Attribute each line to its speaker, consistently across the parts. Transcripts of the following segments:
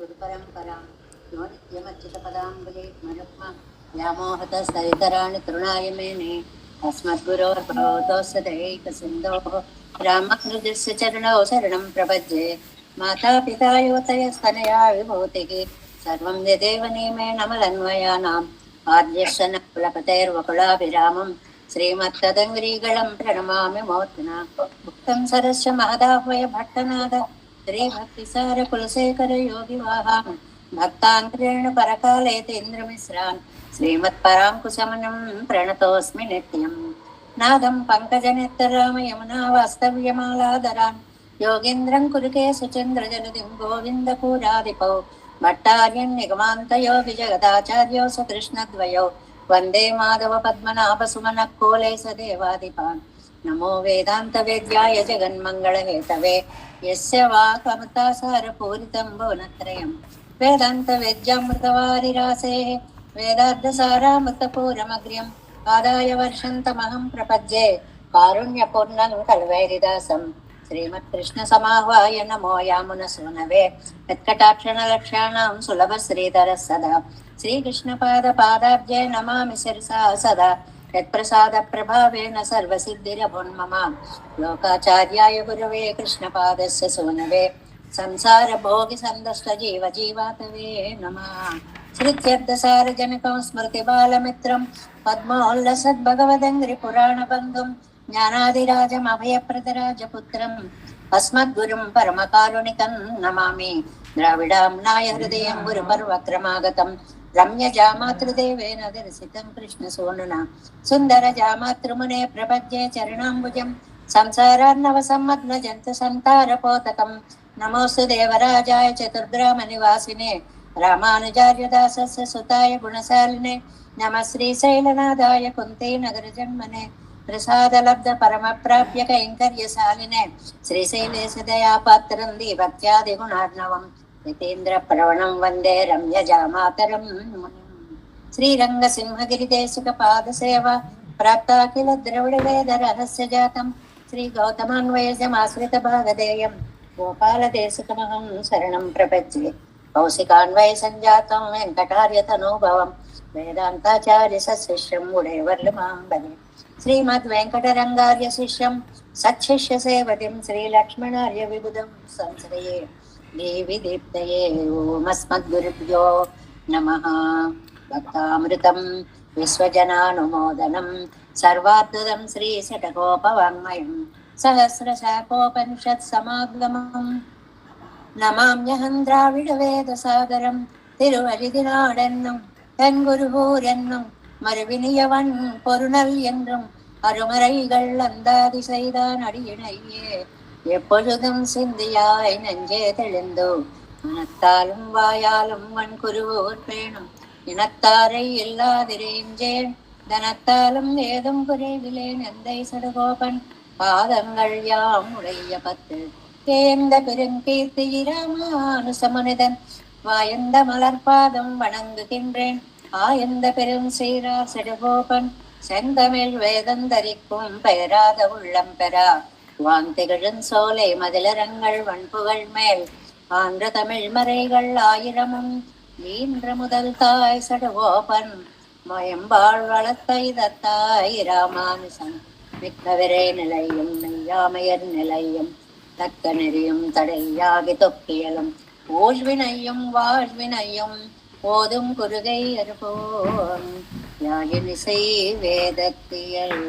Speaker 1: गुरुपरम्परां यो नित्यमच्युतपदाम्बुजे मरुक्म व्यामोहतस्तदितराणि तृणाय मेने अस्मद्गुरोर्भगवतोऽस्य दैकसिन्धोः रामानुजस्य चरणौ शरणं प्रपद्ये मातापिता युवतयस्तनया विभूतिः सर्वं यदेव नियमेन मलन्वयानाम् आद्यस्य न कुलपतेर्वकुलाभिरामं श्रीमत्तदङ्ग्रीगणं प्रणमामि मूर्ध्ना मुक्तं सरस्य महदाह्वय भट्टनाद श्रीभक्तिसार कुलशेखर योगिवाहां भक्ताङ्ग्रेण परकालेतेन्द्रमिश्रान् श्रीमत्पराङ्कुशमनं प्रणतोऽस्मि नित्यम् नादं पङ्कजनेत्रराम यमुना वास्तव्यमालादरान् योगीन्द्रं कुरुके सुचन्द्रजलदिं गोविन्दपूरादिपौ भट्टार्यन् निगमान्तयोगिजगदाचार्यौ सुकृष्णद्वयौ वन्दे माधव पद्मनाभ सुमनः कोले सदेवादिपान् नमो वेदान्तवेद्याय जगन्मङ्गलहेतवे यस्य वाक्अमृतासारपूरितं भुवनत्रयं वेदान्तवेद्यामृतवारिरासेः वेदार्थसारामृतपूरमग्र्यम् आदाय वर्षन्तमहं प्रपद्ये कारुण्यपूर्णं कल्वैरिदासं श्रीमत्कृष्णसमाह्वाय नमो यामुनसूनवे यत्कटाक्षणलक्ष्याणां सुलभश्रीधरः सदा श्रीकृष्णपादपादाब्जे नमामि शिरसा सदा यत्प्रसादप्रभावेन सर्वसिद्धिरभुन्मम लोकाचार्याय गुरवे कृष्णपादस्य सूनवे संसारभोगिसन्दष्टजीवजीवातवे नमः श्रीत्यर्थसारजनकं स्मृतिबालमित्रं पद्मोल्लसद्भगवदङ्घ्रिपुराणबन्धुं ज्ञानादिराजमभयप्रदराजपुत्रम् अस्मद्गुरुं परमकारुणिकं नमामि द्राविडाम्नाय हृदयं गुरुपर्वक्रमागतं रम्यजामातृदेवेन दर्शितं कृष्णसूनुना सुन्दरजामातृमुने प्रपद्ये चरणाम्बुजं संसारार्णवसम्मग्नजन्तसन्तारपोतकं नमोऽस्तु देवराजाय चतुर्ग्रामनिवासिने रामानुजार्यदासस्य सुताय गुणशालिने नमः श्रीशैलनाथाय कुन्तीनगरजन्मने प्रसादलब्ध परमप्राप्य कैङ्कर्यशालिने श्रीशैलेशदयापात्रं दीभक्त्यादिगुणार्णवम् यतीन्द्रप्रवणं वन्दे रम्यजामातरं श्रीरङ्गसिंहगिरिदेशिकपादसेवा प्राप्ताखिल द्रविडवेदरहस्यजातं श्रीगौतमान्वयजमाश्रितभागधेयं गोपालदेशिकमहं शरणं प्रपद्ये कौशिकान्वयसञ्जातं वेङ्कटार्यतनूभवं वेदान्ताचार्यशिष्यं गुडेवर्लमां भजे श्रीमद्वेङ्कटरङ्गार्यशिष्यं सच्छिष्यसेवतिं श्रीलक्ष्मणार्यविबुधं संश्रये देवी दीप्तये ओमस्मद्गुरुभ्यो नमः भक्तामृतं विश्वजनानुमोदनं सर्वाद्भुतं श्रीशतकोपवाङ्मयं सहस्रशाखोपनिषत्समागमम् नमाम्यहं द्राविडवेदसागरं तिरुवழிதினாடென்னும் என் குருகூரென்னும் மறுவினியவன் பொருணல் என்றும் அருமறைகள் அந்தாதி செய்தான் அடியினையே எப்பொழுதும் சிந்தியாய் நெஞ்சே தெளிந்தோ மனத்தாலும் வாயாலும் வன் குருவோர் பேணும் இனத்தாரை இல்லாதிரேஞ்சேன் தனத்தாலும் ஏதும் குறைவிலேன் எந்தை சடகோபன் பாதங்கள் யாம் உடைய பத்து தேர்ந்த பெருங்கீர்த்தி ராமானுசமனிதன் வாயந்த மலர்பாதம் வணங்குகின்றேன் ஆயந்த பெரும் சீரார் செடுகோபன் செந்தமிழ் வேதந்தரிக்கும் பெயராத உள்ளம் பெறா வாந்திகழும் சோலை மதிலரங்கள் வன்புகள் மேல் ஆன்ற தமிழ் மறைகள் ஆயிரமும் ஈன்ற முதல் தாய் சடுகோபன் மயம்பாள் வளர்த்தை தத்தாய் ராமானுசன் மிக்கவிரை நிலையும் மெய்யாமையர் நிலையும் தக்க நெறியும் தடையாகி தொக்கியலும் ஊழ்வினையும் வாழ்வினையும் ஓதும் குருகை அருபோம் யாழினிசை வேதத்தியல்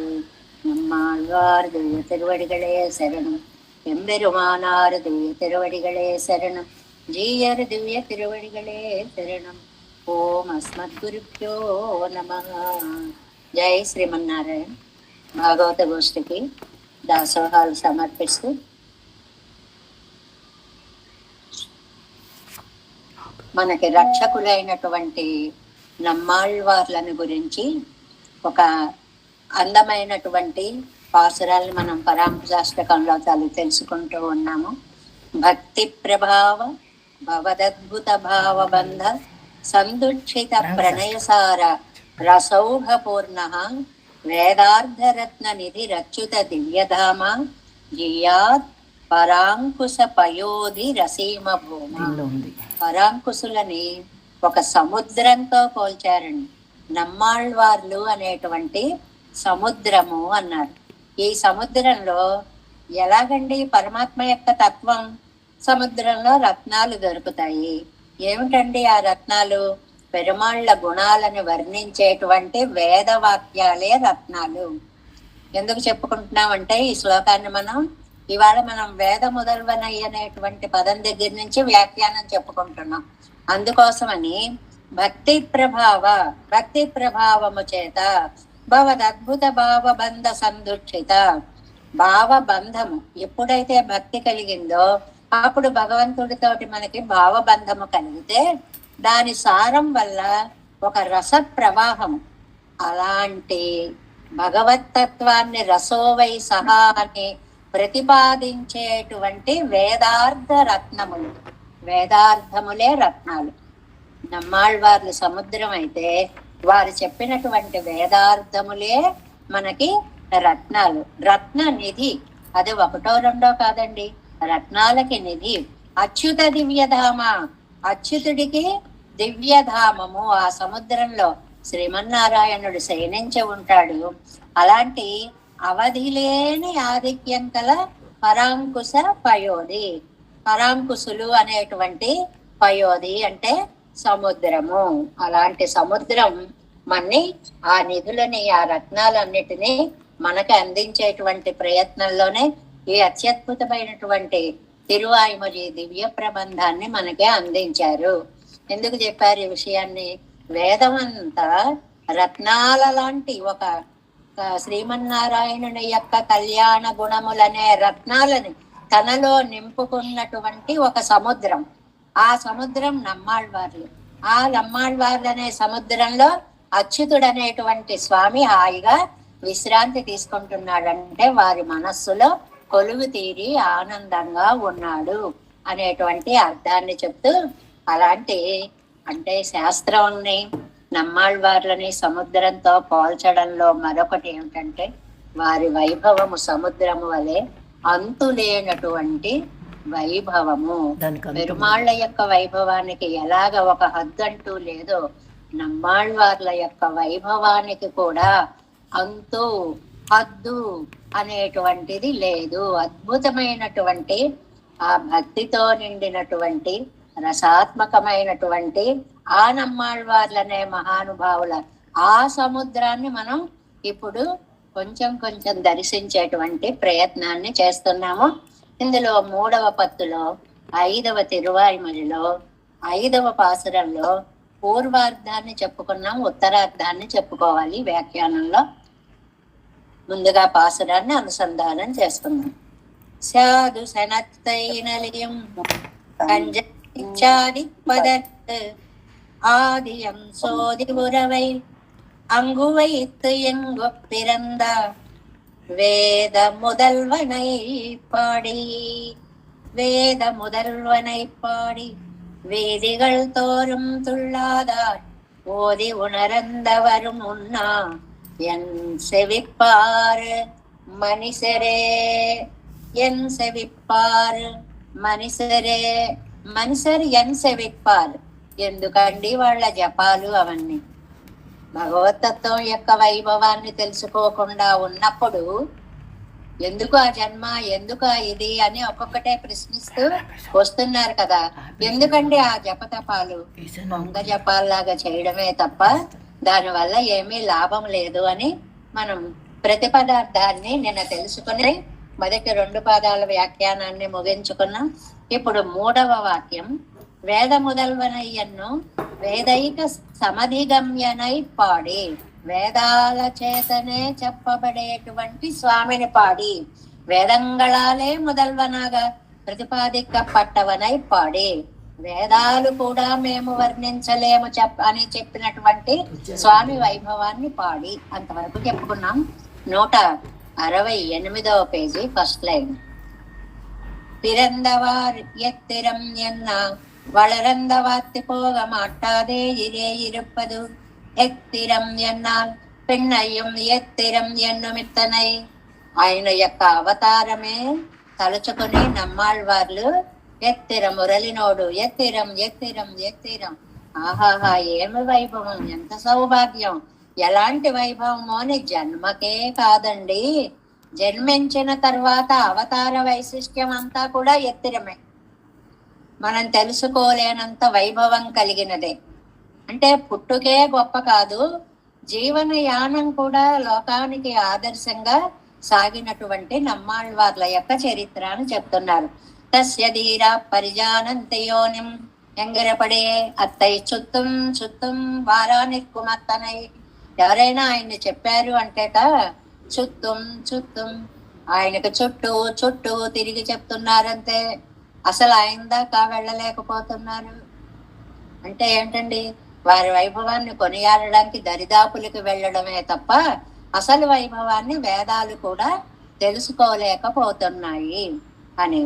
Speaker 1: நம்மாழ்வார் துய திருவடிகளே சரணம் எம்பெருமானார் துய திருவடிகளே சரணம் ஜீயர் திவ்ய திருவடிகளே சரணம் ஓம் అస్మద్గురుభ్యో నమః. జై శ్రీమన్నారాయణ. భాగవత గోష్ఠికి దాసోహాలు సమర్పిస్తూ మనకి రక్షకులైనటువంటి నమ్మాళ్వార్లను గురించి ఒక అందమైనటువంటి పాసురాలను మనం పరాంకుశాష్టకంలో తెలుసుకుంటూ ఉన్నాము. భక్తి ప్రభావ భవదద్భుత భావబంధ సందుక్షిత ప్రణయసార రసౌఘపూర్ణ వేదార్థరత్న నిధి రచ్యుత దివ్యధామ జియాత్ పరాంకుశ పయోధి రసీమ భూమ. పరాంకుశులని ఒక సముద్రంతో పోల్చారండి. నమ్మాళ్వార్లు అనేటువంటి సముద్రము అన్నారు. ఈ సముద్రంలో ఎలాగండి పరమాత్మ యొక్క తత్వం? సముద్రంలో రత్నాలు దొరుకుతాయి. ఏమిటండి ఆ రత్నాలు? పెరుమాళ్ల గుణాలను వర్ణించేటువంటి వేదవాక్యాలే రత్నాలు. ఎందుకు చెప్పుకుంటున్నామంటే ఈ శ్లోకాన్ని ఇవాళ మనం వేద మొదల్వనై అనేటువంటి పదం దగ్గర నుంచి వ్యాఖ్యానం చెప్పుకుంటున్నాం. అందుకోసమని భక్తి ప్రభావము చేత భవదద్భుత భావబంధ సందుక్షిత. భావబంధము ఎప్పుడైతే భక్తి కలిగిందో అప్పుడు భగవంతుడితోటి మనకి భావబంధము కలిగితే దాని సారం వల్ల ఒక రస ప్రవాహం, అలాంటి భగవత్తత్వాన్ని రసోవై సహా అని ప్రతిపాదించేటువంటి వేదార్థ రత్నములు, వేదార్థములే రత్నాలు. నమ్మాళ్వార్లు సముద్రం అయితే వారు చెప్పినటువంటి వేదార్థములే మనకి రత్నాలు. రత్న నిధి, అది ఒకటో రెండో కాదండి, రత్నాలకి నిధి. అచ్యుత దివ్యధామ, అచ్యుతుడికి దివ్యధామము. ఆ సముద్రంలో శ్రీమన్నారాయణుడు శయనించి ఉంటాడు. అలాంటి అవధి లేని ఆధిక్యం కల పరాంకుశ పయోధి. పరాంకుశులు అనేటువంటి పయోధి అంటే సముద్రము. అలాంటి సముద్రం మన్ని ఆ నిధులని, ఆ రత్నాలన్నిటినీ మనకి అందించేటువంటి ప్రయత్నంలోనే ఈ అత్యద్భుతమైనటువంటి తిరువాయిమొഴി దివ్య ప్రబంధాన్ని మనకే అందించారు. ఎందుకు చెప్పారు ఈ విషయాన్ని? వేదమంతా రత్నాల లాంటి ఒక శ్రీమన్నారాయణుని యొక్క కళ్యాణ గుణములనే రత్నాలని తనలో నింపుకున్నటువంటి ఒక సముద్రం. ఆ సముద్రం నమ్మాళ్వార్లు. ఆ నమ్మాళ్వార్లు అనే సముద్రంలో అచ్యుతుడు అనేటువంటి స్వామి హాయిగా విశ్రాంతి తీసుకుంటున్నాడంటే వారి మనస్సులో కొలువు తీరి ఆనందంగా ఉన్నాడు అనేటువంటి అర్థాన్ని చెప్తూ, అలాంటి అంటే శాస్త్రాన్ని నమ్మాళ్వార్లని సముద్రంతో పోల్చడంలో మరొకటి ఏమిటంటే వారి వైభవము సముద్రము వలె అంతులేనటువంటి వైభవము. పెరుమాళ్ల యొక్క వైభవానికి ఎలాగ ఒక హద్దు అంటూ లేదో నమ్మాళ్వార్ల యొక్క వైభవానికి కూడా అంతు హద్దు అనేటువంటిది లేదు. అద్భుతమైనటువంటి ఆ భక్తితో నిండినటువంటి రసాత్మకమైనటువంటి ఆ నమ్మాళ్వార్లనే మహానుభావుల ఆ సముద్రాన్ని మనం ఇప్పుడు కొంచెం కొంచెం దర్శించేటువంటి ప్రయత్నాన్ని చేస్తున్నాము. ఇందులో 3వ పత్తులో 5వ తిరువాయిమొழிలో 5వ పాసురంలో పూర్వార్థాన్ని చెప్పుకున్నాం, ఉత్తరార్థాన్ని చెప్పుకోవాలి. వ్యాఖ్యానంలో ముందుగా పాసురాన్ని అనుసంధానం చేసుకున్నాం. సాధు సనత్తైనలియం பதற்கு ஆதியம் சோதி உறவை அங்கு வைத்து எங்கு பிறந்த வேத முதல்வனை பாடி வேதிகள் தோறும் துள்ளாதார் ஓதி உணர்ந்தவரும் உண்ணா என் செவிப்பார் மனுஷரே, என் செவிப்பார் మనిషరే. మనిషరు ఎన్ సెవిప్పారు. ఎందుకండి వాళ్ళ జపాలు అవన్నీ? భగవతత్వం యొక్క వైభవాన్ని తెలుసుకోకుండా ఉన్నప్పుడు ఎందుకు ఆ జన్మ, ఎందుకు ఇది అని ఒక్కొక్కటే ప్రశ్నిస్తూ వస్తున్నారు కదా. ఎందుకండి ఆ జపతపాలు? దొంగ జపాల్లాగా చేయడమే తప్ప దానివల్ల ఏమీ లాభం లేదు అని మనం ప్రతిపదార్థాన్ని నిన్న తెలుసుకుని మొదటి 2 పాదాల వ్యాఖ్యానాన్ని ముగించుకున్నాం. ఇప్పుడు 3వ వాక్యం, వేద ముదల్వనయ్యన్ను వేదైక సమధిగమ్యనై పాడి. వేదాల చేతనే చెప్పబడేటువంటి స్వామిని పాడి, వేదంగళాలే ముదల్వనగా ప్రతిపాదికపట్టవనై పాడి. వేదాలు కూడా మేము వర్ణించలేము అని చెప్పినటువంటి స్వామి వైభవాన్ని పాడి. అంతవరకు చెప్పుకున్నాం. 168వ పేజీ ఫస్ట్ లైన్. பிறந்தவார் எத்திரம் என்ன வளர்ந்தவாத்து போக மாட்டாதே இரே இருப்பது ఎత్తిరం ఎన్నాల్ పెన్నయ్యం ఎత్తిరం ఎన్నుమిత్తనై. ఆయన యొక్క అవతారమే తలుచుకుని నమ్మాళ్ళవార్లు ఎత్తిర మురళినోడు ఎత్తిరం ఎత్తిరం ఎత్తిరం. ఆహాహా, ఏమి వైభవం, ఎంత సౌభాగ్యం, ఎలాంటి వైభవమో అని జన్మకే కాదండి, జన్మించిన తర్వాత అవతార వైశిష్ట్యం అంతా కూడా ఎత్తిరమే. మనం తెలుసుకోలేనంత వైభవం కలిగినదే. అంటే పుట్టుకే గొప్ప కాదు, జీవన యానం కూడా లోకానికి ఆదర్శంగా సాగినటువంటి నమ్మాళ్ళవార్ల యొక్క చరిత్ర అని చెప్తున్నారు. తస్య ధీర పరిజానంతయోనిం ఎంగరపడే అత్తై చుత్తుం చుత్తుం వారానిక్కుమత్తనై. ఎవరైనా ఆయన్ని చెప్పారు అంటేట చుత్తుం చుత్తుం, ఆయనకు చుట్టూ చుట్టూ తిరిగి చెప్తున్నారంతే, అసలు ఆయన దాకా వెళ్ళలేకపోతున్నారు. అంటే ఏంటండి, వారి వైభవాన్ని కొనియాడడానికి దరిదాపులకు వెళ్ళడమే తప్ప అసలు వైభవాన్ని వేదాలు కూడా తెలుసుకోలేకపోతున్నాయి అని.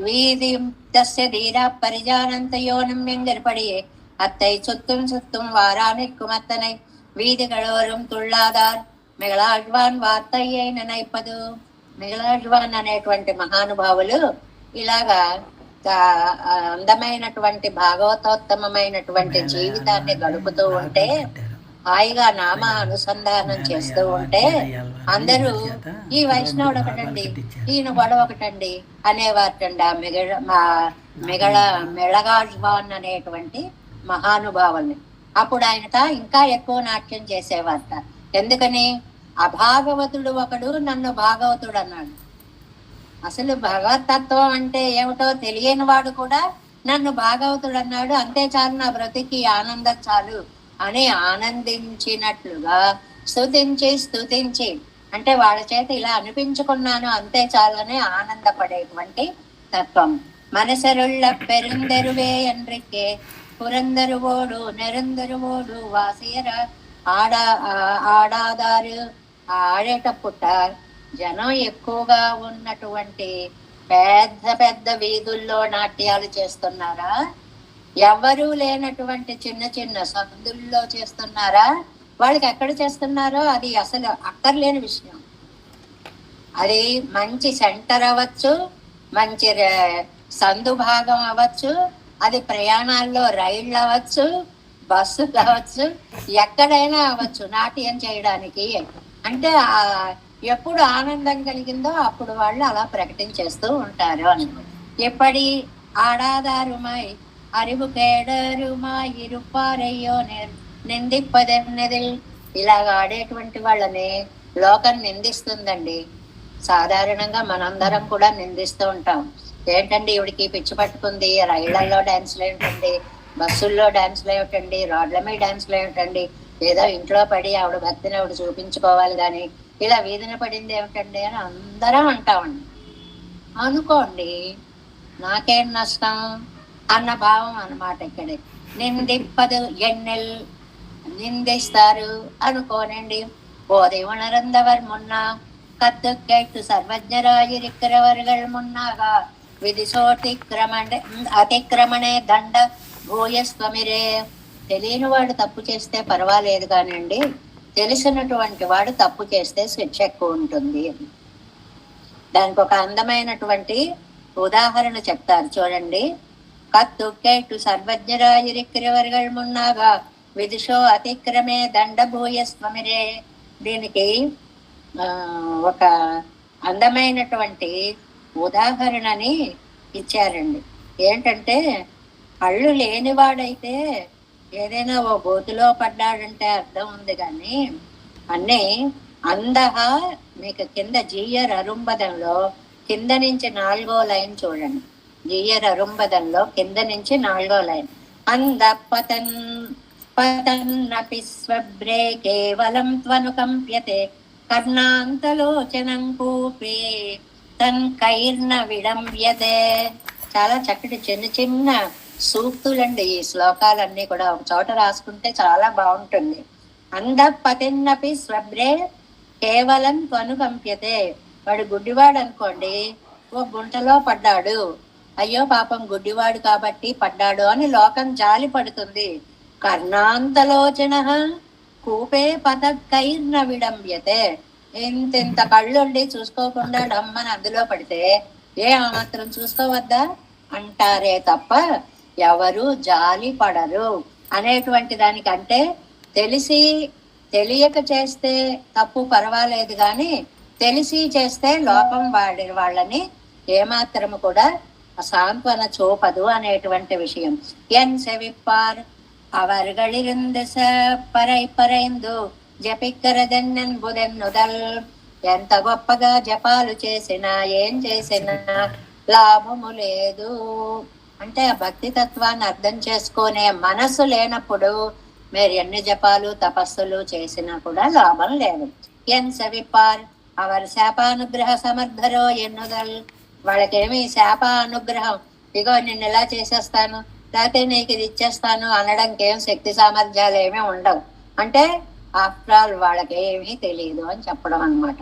Speaker 1: వీధి తస్య ధీర పరిజానంతయోనం ఎంగరపడి అత్తై చుత్తుం చుత్తుం వారానిక్కుమత్తనై వీధిகளோறும் துள்ளாதார் మిగలాడ్వాన్ వార్తయ్యే నైపదు. మిగలాడ్వాన్ అనేటువంటి మహానుభావులు ఇలాగా అందమైనటువంటి భాగవతోత్తమైనటువంటి జీవితాన్ని గడుపుతూ ఉంటే, హాయిగా నామ అనుసంధానం చేస్తూ ఉంటే అందరూ ఈ వైష్ణవుడు ఒకటండి, ఈయన గొడవ ఒకటండి అనేవారటండి. ఆ మెళగాడ్వాన్ అనేటువంటి మహానుభావుల్ని. అప్పుడు ఆయనట ఇంకా ఎక్కువ నాట్యం చేసేవారట. ఎందుకని, అభాగవతుడు ఒకడు నన్ను భాగవతుడు అన్నాడు. అసలు భగవతత్వం అంటే ఏమిటో తెలియని వాడు కూడా నన్ను భాగవతుడు అన్నాడు, అంతే చాలు, నా బ్రతికి ఆనందం చాలు అని ఆనందించినట్లుగా స్తుతించి స్తుతించి, అంటే వాళ్ళ చేత ఇలా అనిపించుకున్నాను అంతే చాలని ఆనందపడేటువంటి తత్వం. మనసరుళ్ళ పెరుందరువే ఎండ్రికే పురందరువోడు నెరందరువోడు వాసియర ఆడాదారు. ఆడేటప్పుట జనం ఎక్కువగా ఉన్నటువంటి పెద్ద పెద్ద వీధుల్లో నాట్యాలు చేస్తున్నారా, ఎవరూ లేనటువంటి చిన్న చిన్న సందుల్లో చేస్తున్నారా, వాళ్ళకి ఎక్కడ చేస్తున్నారో అది అసలు అక్కర్లేని విషయం. అది మంచి సెంటర్ అవ్వచ్చు, మంచి సందు భాగం అవ్వచ్చు, అది ప్రయాణాల్లో రైళ్ళు అవ్వచ్చు, బస్సులు అవ్వచ్చు, ఎక్కడైనా అవ్వచ్చు నాట్యం చేయడానికి. అంటే ఎప్పుడు ఆనందం కలిగిందో అప్పుడు వాళ్ళు అలా ప్రకటించేస్తూ ఉంటారు అని. ఎప్పటి ఆడాదారుమై அறிவு கேடருமாய் இருப்பாரையோ నిందిప్పదన్నది. ఇలాగ ఆడేటువంటి వాళ్ళని లోకం నిందిస్తుందండి. సాధారణంగా మనందరం కూడా నిందిస్తూ ఉంటాం. ఏంటండి ఇవిడికి పిచ్చి పట్టుకుంది, రైళ్లలో డాన్సులు ఏమిటండి, బస్సుల్లో డాన్సులు ఏమిటండి, రోడ్ల మీద డాన్సులు ఏమిటండి, ఏదో ఇంట్లో పడి ఆవిడ భక్తిని ఆవిడ చూపించుకోవాలి కానీ ఇలా వీధిన పడింది ఏమిటండి అని అందరం అంటామండి. అనుకోండి, నాకేం నష్టం అన్న భావం అన్నమాట. ఇక్కడే నిందిప్పదు ఎన్నెల్ నిందిస్తారు అనుకోనండి. போதை உணர்ந்தவர் முன்னா கத்து கேட்டு சர்வஜராயிருக்கிறவர்கள் முன்னாக అతిక్రమణే దండ భూయస్వమిరే. తెలియని వాడు తప్పు చేస్తే పర్వాలేదు కానివ్వండి, తెలిసినటువంటి వాడు తప్పు చేస్తే శిక్ష ఎక్కువ ఉంటుంది. దానికి ఒక అందమైనటువంటి ఉదాహరణ చెప్తారు చూడండి. కత్తు కేటు సర్వజ్ఞరాయిరిక్కిరవర్గల్ మున్నాగా విదుషో అతిక్రమే దండ భూయస్వమిరే. దీనికి ఒక అందమైనటువంటి ఉదాహరణని ఇచ్చారండి. ఏంటంటే, కళ్ళు లేనివాడైతే ఏదైనా ఓ గోతులో పడ్డాడంటే అర్థం ఉంది, కానీ అన్నీ అందహ. మీకు కింద జీయర్ అరుంబదంలో కింద నుంచి 4వ లైన్ చూడండి. జీయర్ అరుంబదంలో కింద నుంచి 4వ లైన్. అంద పతన్ పతన్నపి స్వభ్రే కేవలం త్వనుకంప్యతే కర్ణాంతలోచనం కూపే తన్ కైర్న విడంబ్యతే. చాలా చక్కటి చిన్న చిన్న సూక్తులండి ఈ శ్లోకాలన్నీ కూడా. ఒక చోట రాసుకుంటే చాలా బాగుంటుంది. అంద పతిన్నపి స్వభ్రే కేవలం త్వనుకంప్యతే. వాడు గుడ్డివాడు అనుకోండి, ఓ గుంటలో పడ్డాడు, అయ్యో పాపం గుడ్డివాడు కాబట్టి పడ్డాడు అని లోకం జాలి పడుతుంది. కర్ణాంతలోచన కూపే పతకైర్న విడంబ్యతే. ఇంత కళ్ళుండి చూసుకోకుండా డమ్మని అందులో పడితే ఆ మాత్రం చూసుకోవద్దా అంటారే తప్ప ఎవరు జాలి పడరు అనేటువంటి దానికంటే తెలిసి తెలియక చేస్తే తప్పు పర్వాలేదు కానీ తెలిసి చేస్తే లోపం వాళ్ళని ఏమాత్రము కూడా సాంత్వన చూపదు అనేటువంటి విషయం. ఎన్ సెవిప్పార్ அவர்களிருந்து పరై పరైందు జపిక్కరదెన్నెన్ బుదెన్నుదల్. ఎంత గొప్పగా జపాలు చేసినా ఏం చేసినా లాభము లేదు. అంటే ఆ భక్తి తత్వాన్ని అర్థం చేసుకునే మనసు లేనప్పుడు మీరు ఎన్ని జపాలు తపస్సులు చేసినా కూడా లాభం లేదు. ఎన్ సెవిప్పార్ అవర్ శాపానుగ్రహ సమర్థరో ఎన్నుదల్. వాళ్ళకేమి శాప అనుగ్రహం, ఇగో నిన్ను ఎలా చేసేస్తాను లేకపోతే నీకు ఇది ఇచ్చేస్తాను అనడానికి ఏం శక్తి సామర్థ్యాలు ఏమీ ఉండవు. అంటే ఆఫ్టర్ ఆల్ వాళ్ళకి ఏమీ తెలియదు అని చెప్పడం అన్నమాట.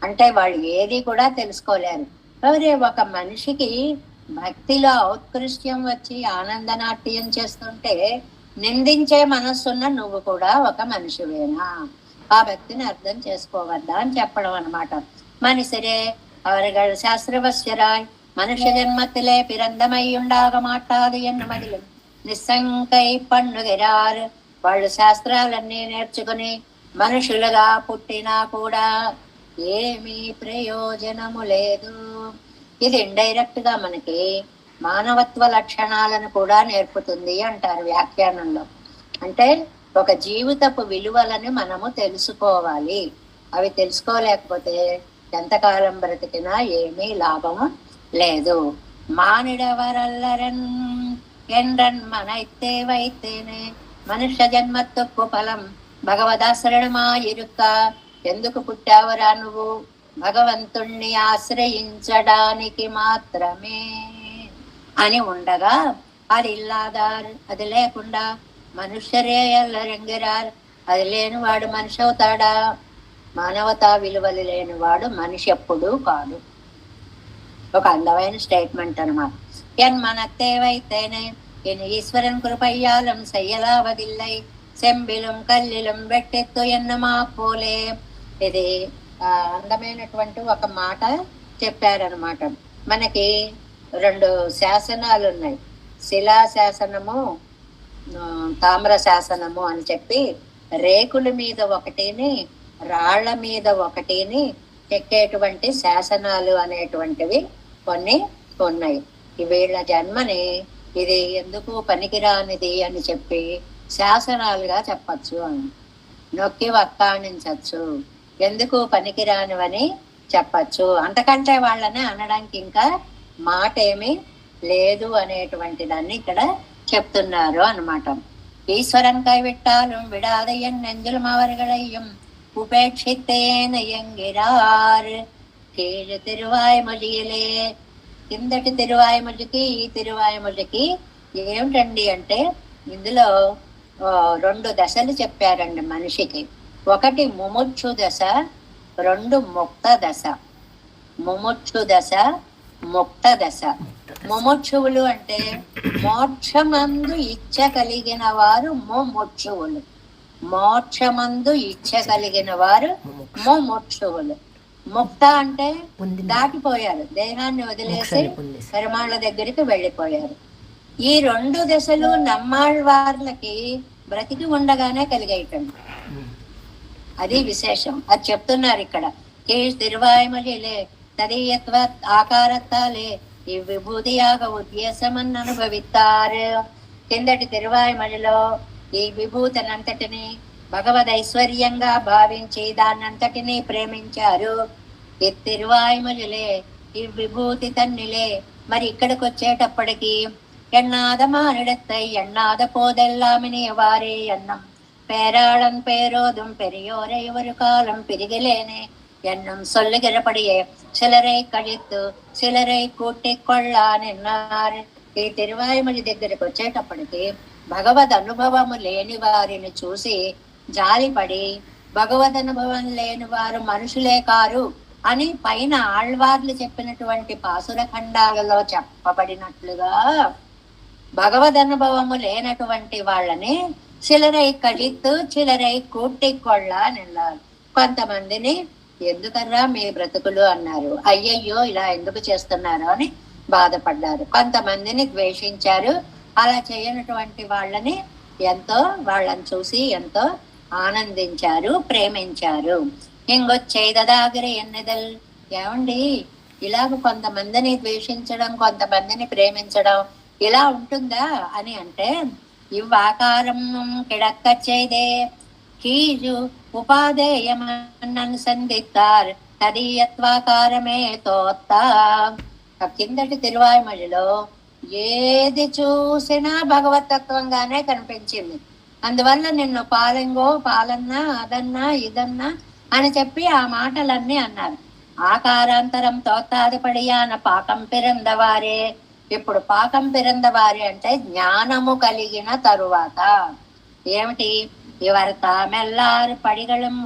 Speaker 1: అంటే వాళ్ళు ఏది కూడా తెలుసుకోలేరు. మరి ఒక మనిషికి భక్తిలో ఔత్కృష్ట్యం వచ్చి ఆనందనాట్యం చేస్తుంటే నిందించే మనస్సున్న నువ్వు కూడా ఒక మనిషివేనా, ఆ భక్తిని అర్థం చేసుకోవద్దా అని చెప్పడం అన్నమాట. మనిషిరే அவர்கள் சாஸ்திரவசியராய் மனுஷ ஜென்மத்திலே பிறந்தமையுண்டாக மாட்டாது ఎన్నుమదిలం నిస్సంకై పన్నుகிறாరు. వాళ్ళు శాస్త్రాలన్నీ నేర్చుకుని మనుషులుగా పుట్టినా కూడా ఏమీ ప్రయోజనము లేదు. ఇది ఇండైరెక్ట్ గా మనకి మానవత్వ లక్షణాలను కూడా నేర్పుతుంది అంటారు వ్యాఖ్యానంలో. అంటే ఒక జీవితపు విలువలను మనము తెలుసుకోవాలి. అవి తెలుసుకోలేకపోతే ఎంతకాలం బ్రతికినా ఏమీ లాభము లేదు. మానిడవరల్లరన్ ఎండ్రన్ మనైతే వైతేనే మనుష్య జన్మత్తుకు ఫలం భగవదాశ్రయమా ఇరుక్క. ఎందుకు పుట్టావురా నువ్వు? భగవంతుణ్ణి ఆశ్రయించడానికి మాత్రమే అని ఉండగా అది ఇల్లాదార్, అది లేకుండా మనుష్యరే ఎల్లరెంగిరార్, అది లేనివాడు మనిషి అవుతాడా? మానవతా విలువలు లేనివాడు మనిషి ఎప్పుడూ కాదు. ఒక అందమైన స్టేట్మెంట్ అనమాట. ఎన్ మనత్తేవైతేనే ఎన్ ఈశ్వరన్ కృపయ్యాలం చెయ్యలావదిల్లై సెంబిలం కల్లిలం వెట్టెత్తు ఎన్నమా పోలే. ఇది అందమైనటువంటి ఒక మాట చెప్పారనమాట. మనకి 2 శాసనాలు ఉన్నాయి, శిలా శాసనము, తామ్ర శాసనము అని చెప్పి. రేకుల మీద ఒకటిని రాళ్ల మీద ఒకటిని చెక్కేటువంటి శాసనాలు అనేటువంటివి కొన్ని ఉన్నాయి. వీళ్ళ జన్మని ఇది ఎందుకు పనికిరానిది అని చెప్పి శాసనాలుగా చెప్పచ్చు అని నొక్కి వక్కాణించచ్చు. ఎందుకు పనికిరానివని చెప్పచ్చు. అంతకంటే వాళ్ళని అనడానికి ఇంకా మాట ఏమి లేదు అనేటువంటి దాన్ని ఇక్కడ చెప్తున్నారు అన్నమాట. ఈశ్వరన్ కైవిట్టాலும் விடாதையன் நெஞ்சிலும் அவர்களையும் ఉపేక్షితేన యంగిరార్. కీழ് తిరువాయిమొழியிలే. కిందటి తిరువాయిమొழிకి ఈ తిరువాయిమొழிకి ఏమిటండి అంటే ఇందులో 2 దశలు చెప్పారండి మనిషికి. ఒకటి ముముక్షు దశ, 2 ముక్త దశ. ముముక్షు దశ, ముక్త దశ. ముముక్షువులు అంటే మోక్షమందు ఇచ్చ కలిగిన వారు ముముక్షువులు. మోక్షమందు ఇచ్చ కలిగిన వారు ముముక్షువులు. ముక్త అంటే దాటిపోయారు, దేహాన్ని వదిలేసి పెరుమాళ్ళ దగ్గరికి వెళ్ళిపోయారు. ఈ 2 దశలు నమ్మాళ్ళవార్లకి బ్రతికి ఉండగానే కలిగేయటండి. అది విశేషం. అది చెప్తున్నారు ఇక్కడ. కీழ் తిరువాయిమొழியிலே తదీయత్వ ఆకారత్తాలే ఈ విభూతియాగ ఉద్దేశమని అనుభవిస్తారు. కిందటి తిరువాయిమొழிలో ఈ విభూతనంతటిని భగవద్ ఐశ్వర్యంగా భావించి దాన్నంతటినీ ప్రేమించారు. ఈ తిరువాయిమొழிలే ఈ విభూతి తన్నిలే. మరి ఇక్కడికి వచ్చేటప్పటికి ఎన్నాదమానిడత్తై ఎన్నాద పోదెల్లామిని వారే అన్నం பேராளன் பேரோதும் பெரியோரை ஒரு காலம் பிரிகிலேனே என்னும் சொல்லுகிறபடியே சிலரை கழித்து சிలరై కూటిక్ కొళ్ళానన్నారు. ఈ తిరువాయిమొഴి దగ్గరికి వచ్చేటప్పటికి భగవద్ అనుభవము లేని వారిని చూసి జాలిపడి భగవద్ అనుభవం లేని వారు మనుషులే కారు అని పైన ఆళ్వార్లు చెప్పినటువంటి పాసుర ఖండాలలో చెప్పబడినట్లుగా భగవద్ అనుభవము లేనటువంటి వాళ్ళని చిలరై కళిత్తు చిలరై కూటిక్ కొళ్ళ అన్నారు. కొంతమందిని ఎందుకర్రా మీ బ్రతుకులు అన్నారు. అయ్యయ్యో ఇలా ఎందుకు చేస్తున్నారు అని బాధపడ్డారు. కొంతమందిని ద్వేషించారు. అలా చేయనటువంటి వాళ్ళని వాళ్ళని చూసి ఎంతో ఆనందించారు, ప్రేమించారు. ఇంకొచ్చేదదాగిరి ఎన్నెదల్. ఏమండి, ఇలాగ కొంతమందిని ద్వేషించడం, కొంతమందిని ప్రేమించడం ఇలా ఉంటుందా అని అంటే, ఇవ్వాకారం కిడక్కచ్చేదే కీజు ఉపాధేయమన్నన్ సందిత్తార్ తదీయత్వాకారమే తోత్తా. కిందటి తిరువాయిమొழிలో ఏది చూసినా భగవతత్వంగానే కనిపించింది. అందువల్ల నిన్ను పాలన్నా అదన్నా ఇదన్నా అని చెప్పి ఆ మాటలన్నీ అన్నారు. ఆకారాంతరం తోత్తాదిపడియాన పాకం పిరందవారే. ఇప్పుడు పాకం పిరందవారే అంటే జ్ఞానము కలిగిన తరువాత ఏమిటి? ఇవర్ తామెల్లారు పడిగళం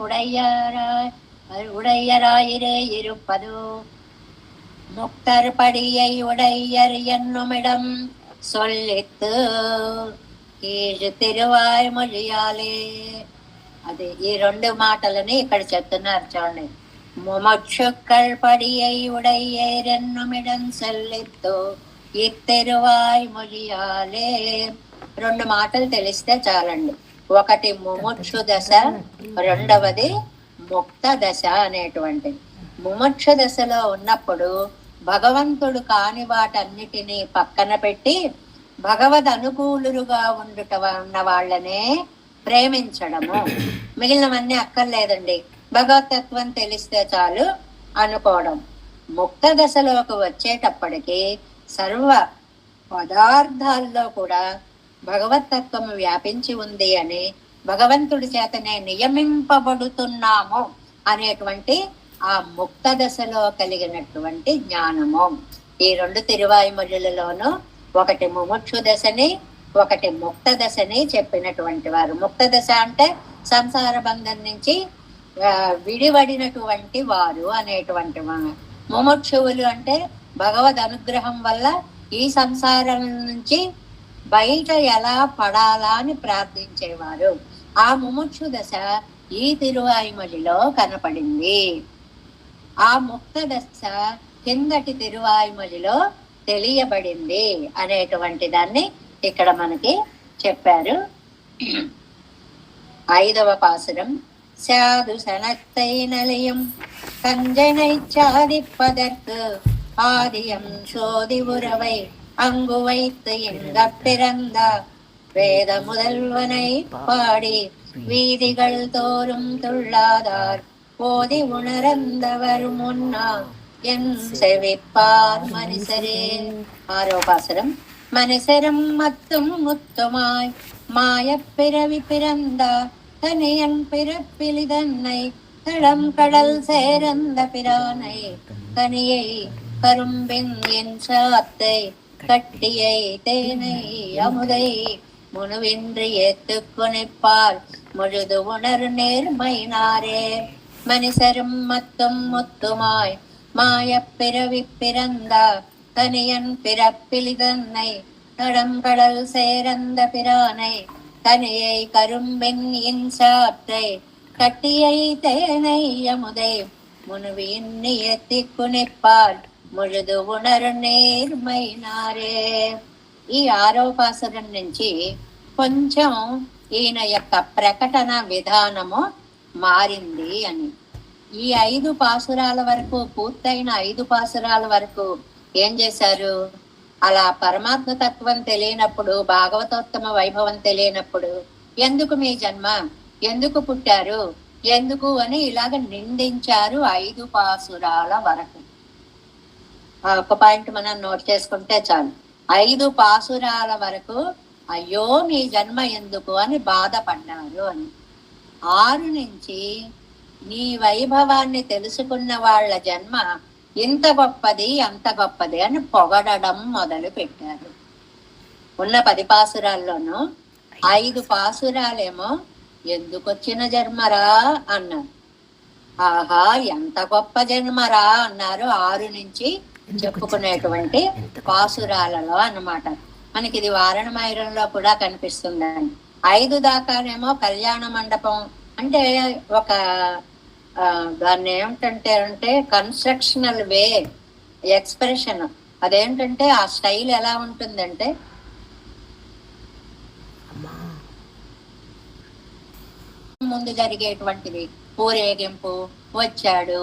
Speaker 1: ఉడయ్యరాయిరే ఇరుపదు முக்தர் படியை உடையர் என்னுமிடம் சொல்லித்து కీజు తిరువాయిమొழிయాలే. అది ఈ రెండు మాటలని ఇక్కడ చెప్తున్నారు చూడండి. ముమక్షుక్கள் படியை உடையர் என்னுமிடம் சொல்லித்து ఇత్తిరువాయిమొழிయాలే. రెండు మాటలు తెలిస్తే చాలండి. ఒకటి ముముక్షు దశ, రెండవది ముక్త దశ అనేటువంటిది. ముముక్ష దశలో ఉన్నప్పుడు భగవంతుడు కాని వాటన్నిటినీ పక్కన పెట్టి భగవద్ అనుకూలుగా ఉన్న వాళ్ళనే ప్రేమించడము. మిగిలినవన్నీ అక్కర్లేదండి, భగవతత్వం తెలిస్తే చాలు అనుకోవడం. ముక్త దశలోకి వచ్చేటప్పటికి సర్వ పదార్థాల్లో కూడా భగవతత్వం వ్యాపించి ఉంది అని, భగవంతుడి చేతనే నియమింపబడుతున్నాము అనేటువంటి ఆ ముక్త దశలో కలిగినటువంటి జ్ఞానము. ఈ రెండు తిరువాయిమొழிలలోనూ ఒకటి ముముక్షు దశని, ఒకటి ముక్త దశని చెప్పినటువంటి వారు. ముక్త దశ అంటే సంసార బంధం నుంచి విడివడినటువంటి వారు అనేటువంటి ముముక్షువులు అంటే భగవద్ అనుగ్రహం వల్ల ఈ సంసారం నుంచి బయట ఎలా పడాలా అని ప్రార్థించేవారు. ఆ ముముక్షు దశ ఈ తిరువాయిమొழிలో కనపడింది. ఆ ముక్త దశ కిందటి తిరువాయిమొழிలో తెలియబడింది అనేటువంటి దాన్ని ఇక్కడ మనకి చెప్పారు. 5వ పాసురం. சாது சனத்தை நலியும் கஞ்சனைச்சாதிப்பதற்கு ஆதியம் சோதி உறவை அங்கு வைத்து எங்க பிறந்த வேத முதல்வனை பாடி வீதிகள் தோறும் துள்ளாதார் போதி உணரந்தவர் முன்னா என் செவிப்பார் மனுஷரே. 6వ பாசுரம். மனுஷரும் மத்தும் முத்துமாய் மாயப்பிறவி பிறந்தா தனியன் பிறப்பிலிதன்னை தடம் கடல் சேரந்த பிரானை கனியை கரும்பின் என் சாத்தை கட்டியை தேனை அமுதை முனுவின்றி ஏத்துக்கு நிற்பார் முழுது உணர் நேர்மையினாரே. மனுஷரும் மத்தும் முத்துமாய் மாயப்பிறவி பிறந்தா தனியன் பிறப்பிலிதன்னை தடம் கடல் சேரந்த பிரானை கனியை கரும்பின் இன்சாற்றை கட்டியை தேனை அமுதை முனுவின் நியத்திக்கு நிற்பார் ముழுదు ఉణరు నేర్మైనారే. ఈ 6వ పాసురం నుంచి కొంచెం ఈయన యొక్క ప్రకటన విధానము మారింది అని. ఈ 5 పాసురాల వరకు పూర్తయిన 5 పాసురాల వరకు ఏం చేశారు? అలా పరమాత్మ తత్వం తెలియనప్పుడు, భాగవతోత్తమ వైభవం తెలియనప్పుడు ఎందుకు మీ జన్మ, ఎందుకు పుట్టారు, ఎందుకు అని ఇలాగ నిందించారు 5 పాసురాల వరకు. ఒక పాయింట్ మనం నోట్ చేసుకుంటే చాలు. 5 పాసురాల వరకు అయ్యో మీ జన్మ ఎందుకు అని బాధపడ్డారు అని. 6 నుంచి నీ వైభవాన్ని తెలుసుకున్న వాళ్ళ జన్మ ఇంత గొప్పది అంత గొప్పది అని పొగడడం మొదలు పెట్టారు. ఉన్న 10 పాసురాల్లోనూ 5 పాసురాలేమో ఎందుకొచ్చిన జన్మరా అన్నారు. ఆహా ఎంత గొప్ప జన్మరా అన్నారు 6 నుంచి చెప్పుకునేటువంటి పాసురాలలో అన్నమాట. మనకి ఇది వారణమాయిరంలో కూడా కనిపిస్తుందండి. 5 దాకానేమో కళ్యాణ మండపం అంటే ఒక దాన్ని ఏమిటంటే కన్స్ట్రక్షనల్ వే ఎక్స్ప్రెషన్. అదేంటంటే ఆ స్టైల్ ఎలా ఉంటుందంటే ముందు జరిగేటువంటిది ఊరేగింపు, వచ్చాడు,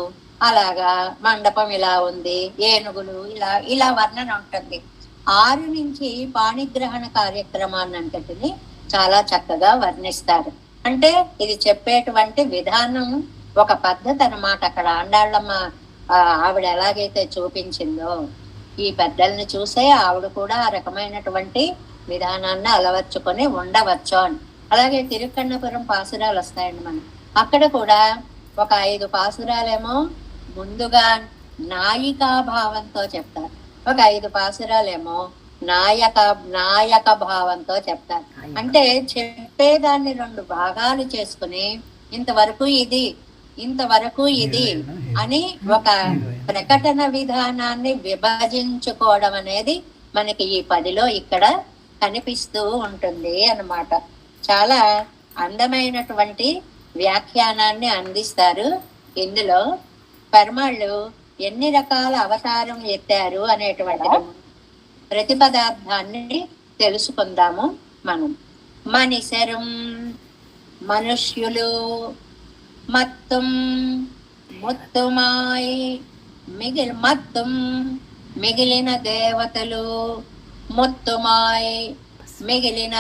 Speaker 1: అలాగా మండపం ఇలా ఉంది, ఏనుగులు, ఇలా ఇలా వర్ణన ఉంటుంది. 6 నుంచి పాణిగ్రహణ కార్యక్రమాన్ని అంతటిని చాలా చక్కగా వర్ణిస్తారు. అంటే ఇది చెప్పేటువంటి విధానం ఒక పద్ధతి అన్నమాట. అక్కడ ఆండాళ్ళమ్మ ఆవిడ ఎలాగైతే చూపించిందో ఈ పెద్దల్ని చూసే ఆవిడ కూడా ఆ రకమైనటువంటి విధానాన్ని అలవర్చుకొని ఉండవచ్చు అని. అలాగే తిరుక్కన్నపురం పాసురాలు వస్తాయండి మనం. అక్కడ కూడా ఒక 5 పాసురాలేమో ముందుగా నాయికా భావంతో చెప్తారు, ఒక 5 పాసురాలేమో నాయక భావంతో చెప్తారు. అంటే చెప్పేదాన్ని 2 భాగాలు చేసుకుని ఇంతవరకు ఇది అని ఒక ప్రకటన విధానాన్ని విభజించుకోవడం అనేది మనకి ఈ 10లో ఇక్కడ కనిపిస్తూ ఉంటుంది అన్నమాట. చాలా అందమైనటువంటి వ్యాఖ్యానాన్ని అందిస్తారు. ఇందులో పెరుమాళ్ళు ఎన్ని రకాల అవతారం ఎత్తారు అనేటువంటి ప్రతిపదార్థాన్ని తెలుసుకుందాము మనం. మనిషరం మనుష్యులు, మత్తుం ముత్తుమాయి మిగిలిన దేవతలు, ముత్తుమాయి మిగిలిన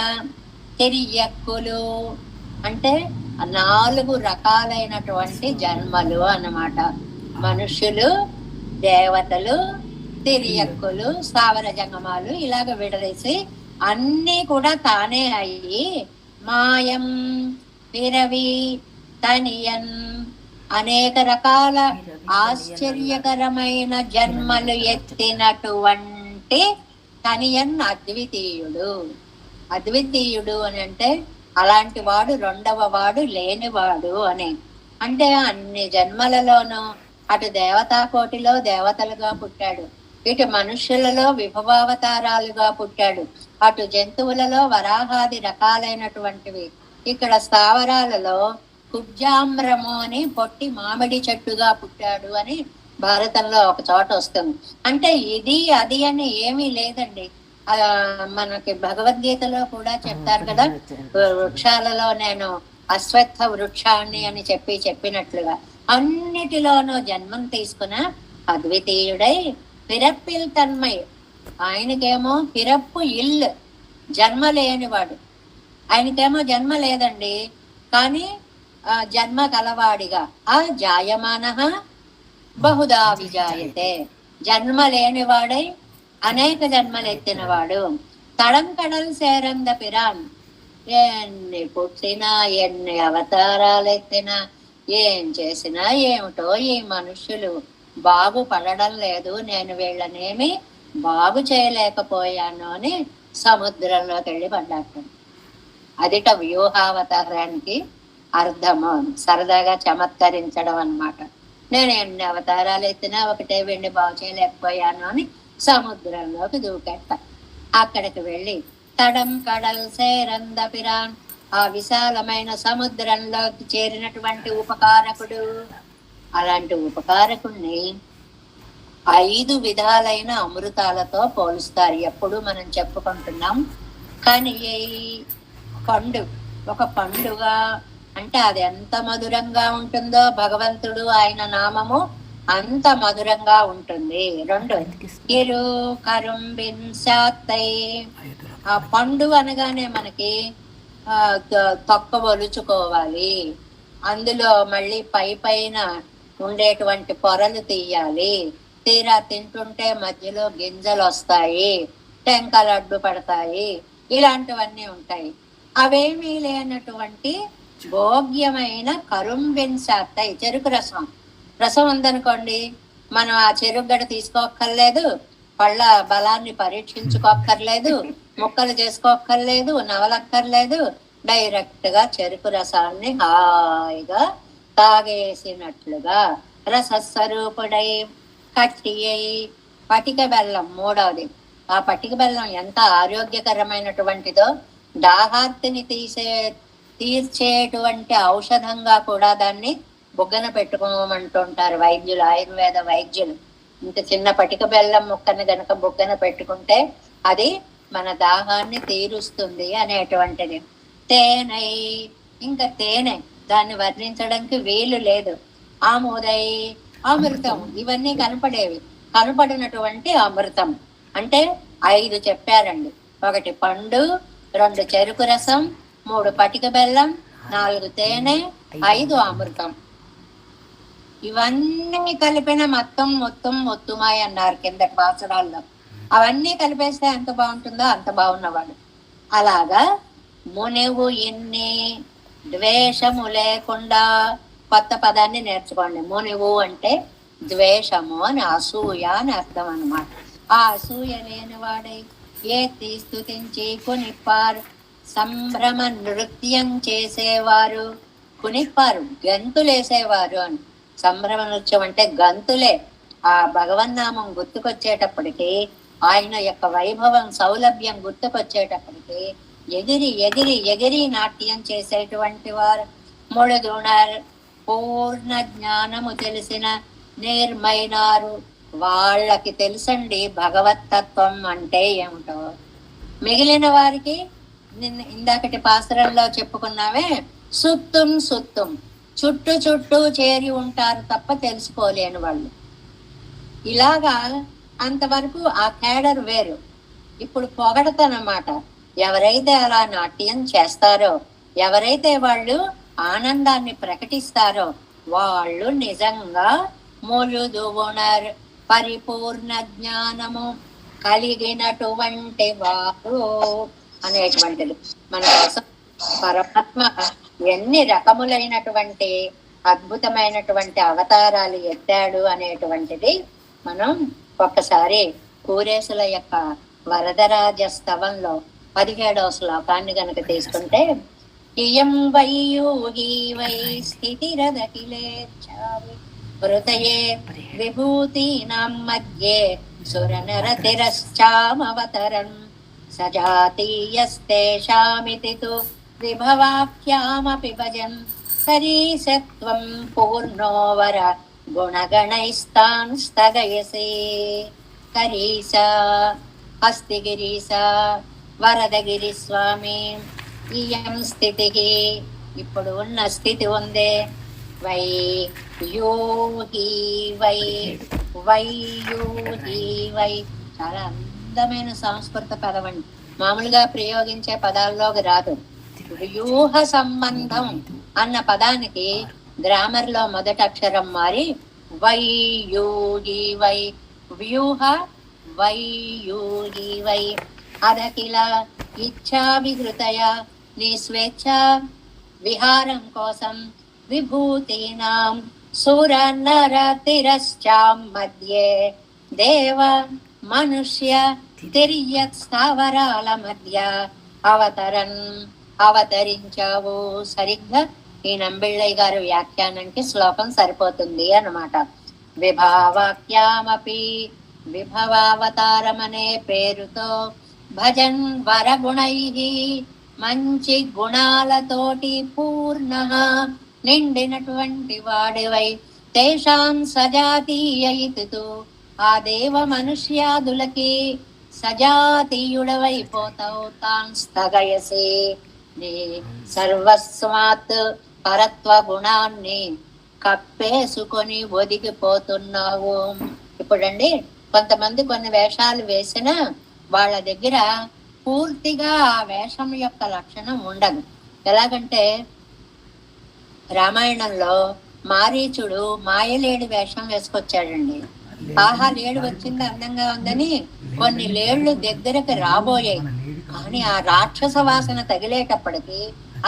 Speaker 1: తిరియక్కులు, అంటే 4 రకాలైనటువంటి జన్మలు అన్నమాట. మనుషులు, దేవతలు, తిరియక్కులు, స్థావర జంగమాలు ఇలాగ విడదీసి అన్నీ కూడా తానే అయ్యి మాయం పిరవి తనియన్ అనేక రకాల ఆశ్చర్యకరమైన జన్మలు ఎత్తినటువంటి తనియన్ అద్వితీయుడు అని అంటే అలాంటి వాడు, 2వ వాడు లేనివాడు అని. అంటే అన్ని జన్మలలోనూ అటు దేవతా కోటిలో దేవతలుగా పుట్టాడు, ఇటు మనుష్యులలో విభవావతారాలుగా పుట్టాడు, అటు జంతువులలో వరాహాది రకాలైనటువంటివి, ఇక్కడ స్థావరాలలో కుబ్జామ్రము అని పొట్టి మామిడి చెట్టుగా పుట్టాడు అని భారతంలో ఒక చోట వస్తుంది. అంటే ఇది అది అని ఏమీ లేదండి. మనకి భగవద్గీతలో కూడా చెప్తారు కదా, వృక్షాలలో నేను అశ్వత్థ వృక్షాన్ని అని చెప్పినట్లుగా అన్నిటిలోనూ జన్మం తీసుకున్న అద్వితీయుడై పిరప్పిల్ తన్మయ్. ఆయనకేమో పిరప్పు ఇల్లు, జన్మ లేనివాడు. ఆయనకేమో జన్మ లేదండి, కానీ జన్మ కలవాడిగా ఆ జాయమాన బహుదా విజాయతే, జన్మ లేనివాడై అనేక జన్మలు ఎత్తినవాడు. తడం కడల్ సేరంద పిరాన్, ఎన్ని పుట్టినా ఎన్ని అవతారాలు ఎత్తినా ఏం చేసినా ఏమిటో ఈ మనుష్యులు బాగుపడడం లేదు, నేను వీళ్ళనేమి బాగు చేయలేకపోయాను అని సముద్రంలోకి వెళ్ళి పడ్డాడు. అదిట వ్యూహావతారానికి అర్థము, సరదాగా చమత్కరించడం అన్నమాట. నేను ఎన్ని అవతారాలు ఎత్తినా ఒకటే వీడిని బాగు చేయలేకపోయాను అని సముద్రంలోకి దూకెట్ట. అక్కడికి వెళ్ళి తడం కడల్ సేరంద పిరాన్, ఆ విశాలమైన సముద్రంలోకి చేరినటువంటి ఉపకారకుడు. అలాంటి ఉపకారకుణ్ణి 5 విధాలైన అమృతాలతో పోలుస్తారు. ఎప్పుడు మనం చెప్పుకుంటున్నాం. కానీ ఒక పండుగ అంటే అది ఎంత మధురంగా ఉంటుందో భగవంతుడు ఆయన నామము అంత మధురంగా ఉంటుంది. 2 ఇరు కరుంబిన్ శాత్తై, ఆ పండు అనగానే మనకి తొక్క ఒలుచుకోవాలి, అందులో మళ్ళీ పైన ఉండేటువంటి పొరలు తీయాలి, తీరా తింటుంటే మధ్యలో గింజలు వస్తాయి, టెంకలు అడ్డు పడతాయి, ఇలాంటివన్నీ ఉంటాయి. అవేమీ లేనటువంటి భోగ్యమైన కరుంబిన్ శాత్తై చెరుకు రసం ఉందనుకోండి, మనం ఆ చెరుగడ తీసుకోక్కర్లేదు, పళ్ళ బలాన్ని పరీక్షించుకోక్కర్లేదు, ముక్కలు చేసుకోక్కర్లేదు, నవలక్కర్లేదు, డైరెక్ట్ గా చెరుకు రసాన్ని హాయిగా తాగేసినట్లుగా రసస్వరూపుడై కట్టి అయి. పటిక బెల్లం 3వది. ఆ పటిక బెల్లం ఎంత ఆరోగ్యకరమైనటువంటిదో, దాహార్తిని తీర్చేటువంటి ఔషధంగా కూడా దాన్ని బొగ్గన పెట్టుకోమంటుంటారు వైద్యులు, ఆయుర్వేద వైద్యులు. ఇంత చిన్న పటిక బెల్లం ముక్కను గనక బొగ్గన పెట్టుకుంటే అది మన దాహాన్ని తీరుస్తుంది అనేటువంటిది. తేనై, ఇంకా తేనె, దాన్ని వర్ణించడానికి వీలు లేదు. ఆమోదై, అమృతం, ఇవన్నీ కనపడేవి. కనపడినటువంటి అమృతం అంటే 5 చెప్పారండి. 1 పండు, 2 చెరుకు రసం, 3 పటిక బెల్లం, 4 తేనె, 5 అమృతం. ఇవన్నీ కలిపిన మొత్తుమాయి అన్నారు కిందటి పాసురాల్లో. అవన్నీ కలిపేస్తే ఎంత బాగుంటుందో అంత బాగున్నవాడు. అలాగా మునివు ఇన్ని ద్వేషము లేకుండా, కొత్త పదాన్ని నేర్చుకోండి. మునివు అంటే ద్వేషము అని, అసూయ అని అర్థం అన్నమాట. ఆ అసూయ లేనివాడై ఏతి స్తుతించి కునిప్పారు, సంభ్రమ నృత్యం చేసేవారు. కునిప్పారు, గంతులేసేవారు అని. సంభ్రమ నృత్యం అంటే గంతులే. ఆ భగవన్నామం గుర్తుకొచ్చేటప్పటికి, ఆయన యొక్క వైభవం, సౌలభ్యం గుర్తుకొచ్చేటప్పటికి ఎగిరి ఎగిరి ఎగిరి నాట్యం చేసేటువంటి వారు. ముడుదుణర్, పూర్ణ జ్ఞానము తెలిసిన నిర్మైనారు, వాళ్ళకి తెలుసండి భగవత్తత్వం అంటే ఏమిటో. మిగిలిన వారికి ఇందాకటి పాసరంలో చెప్పుకున్నావే, సుత్తుం సుత్తుం, చుట్టూ చుట్టూ చేరి ఉంటారు తప్ప తెలుసుకోలేని వాళ్ళు. ఇలాగా అంతవరకు ఆ కేడర్ వేరు. ఇప్పుడు పొగడతనమాట. ఎవరైతే అలా నాట్యం చేస్తారో, ఎవరైతే వాళ్ళు ఆనందాన్ని ప్రకటిస్తారో, వాళ్ళు నిజంగా ములుదువునర్, పరిపూర్ణ జ్ఞానము కలిగినటువంటి వారు అనేటువంటిది. మన కోసం పరమాత్మ ఎన్ని రకములైనటువంటి అద్భుతమైనటువంటి అవతారాలు ఎత్తాడు అనేటువంటిది మనం ఒక్కసారి కూరేసుల యొక్క వరదరాజ స్తవంలో 17వ శ్లోకాన్ని గనక తీసుకుంటే, ఇయం వై యోగి వై స్థితిరదఖిలేచ్ఛావి హృదయే విభూతీనాం మధ్యే సురనరతిరశ్చామవతరం సజాతీయస్తేషామితి తు విభవాఖ్యామపి భజన్ కరీసత్వం పూర్ణోవర గుణగణైస్తాన్ స్థగయసే. కరీస, హస్తిగిరీస, వరదగిరి స్వామి, ఇయం స్థితికి, ఇప్పుడు ఉన్న స్థితి ఉందే, వై యోహి వై, వై యోహి వై, చాలా అందమైన సంస్కృత పదం అండి. మామూలుగా ప్రయోగించే పదాల్లోకి రాదు. వ్యూహ సంబంధం అన్న పదానికి గ్రామర్ లో మొదటి అక్షరం మారి వై యోగి వై, వ్యూహ వై యోగి వై. అదకిల ఇచ్ఛా విహృతయ, నీ స్వేచ్ఛ విహారం కోసం, విభూతీనాం సుర నర తిరశ్చాం మధ్యే, దేవ మనుష్య తిర్యత్ స్థావరాల మధ్య అవతరించావు. సరిగ్గా ఈ నంబిళ్ళయ్య గారు వ్యాఖ్యానానికి శ్లోకం సరిపోతుంది అన్నమాట. విభావాఖ్యామపి, విభవావతారమనే పేరుతో, భజన్ వరగుణై, మంచి గుణాలతోటి, పూర్ణ నిండినటువంటి వాడివై, తేషాం సజాతీయయితు, ఆ దేవ మనుష్యాదులకి సజాతీయుడవైపోతావు. తాన్ స్థగయసి, నీ సర్వస్మాత్ పరత్వ గుణాన్ని కప్పేసుకొని ఒదిగిపోతున్నావు. ఇప్పుడండి కొంతమంది కొన్ని వేషాలు వేసిన వాళ్ళ దగ్గర పూర్తిగా ఆ వేషం యొక్క లక్షణం ఉండదు. ఎలాగంటే రామాయణంలో మారీచుడు మాయలేడి వేషం వేసుకొచ్చాడండి. ఆహా, లేడు వచ్చింది, అందంగా ఉందని కొన్ని లేళ్లు దగ్గరకు రాబోయాయి. కానీ ఆ రాక్షస వాసన తగిలేటప్పటికి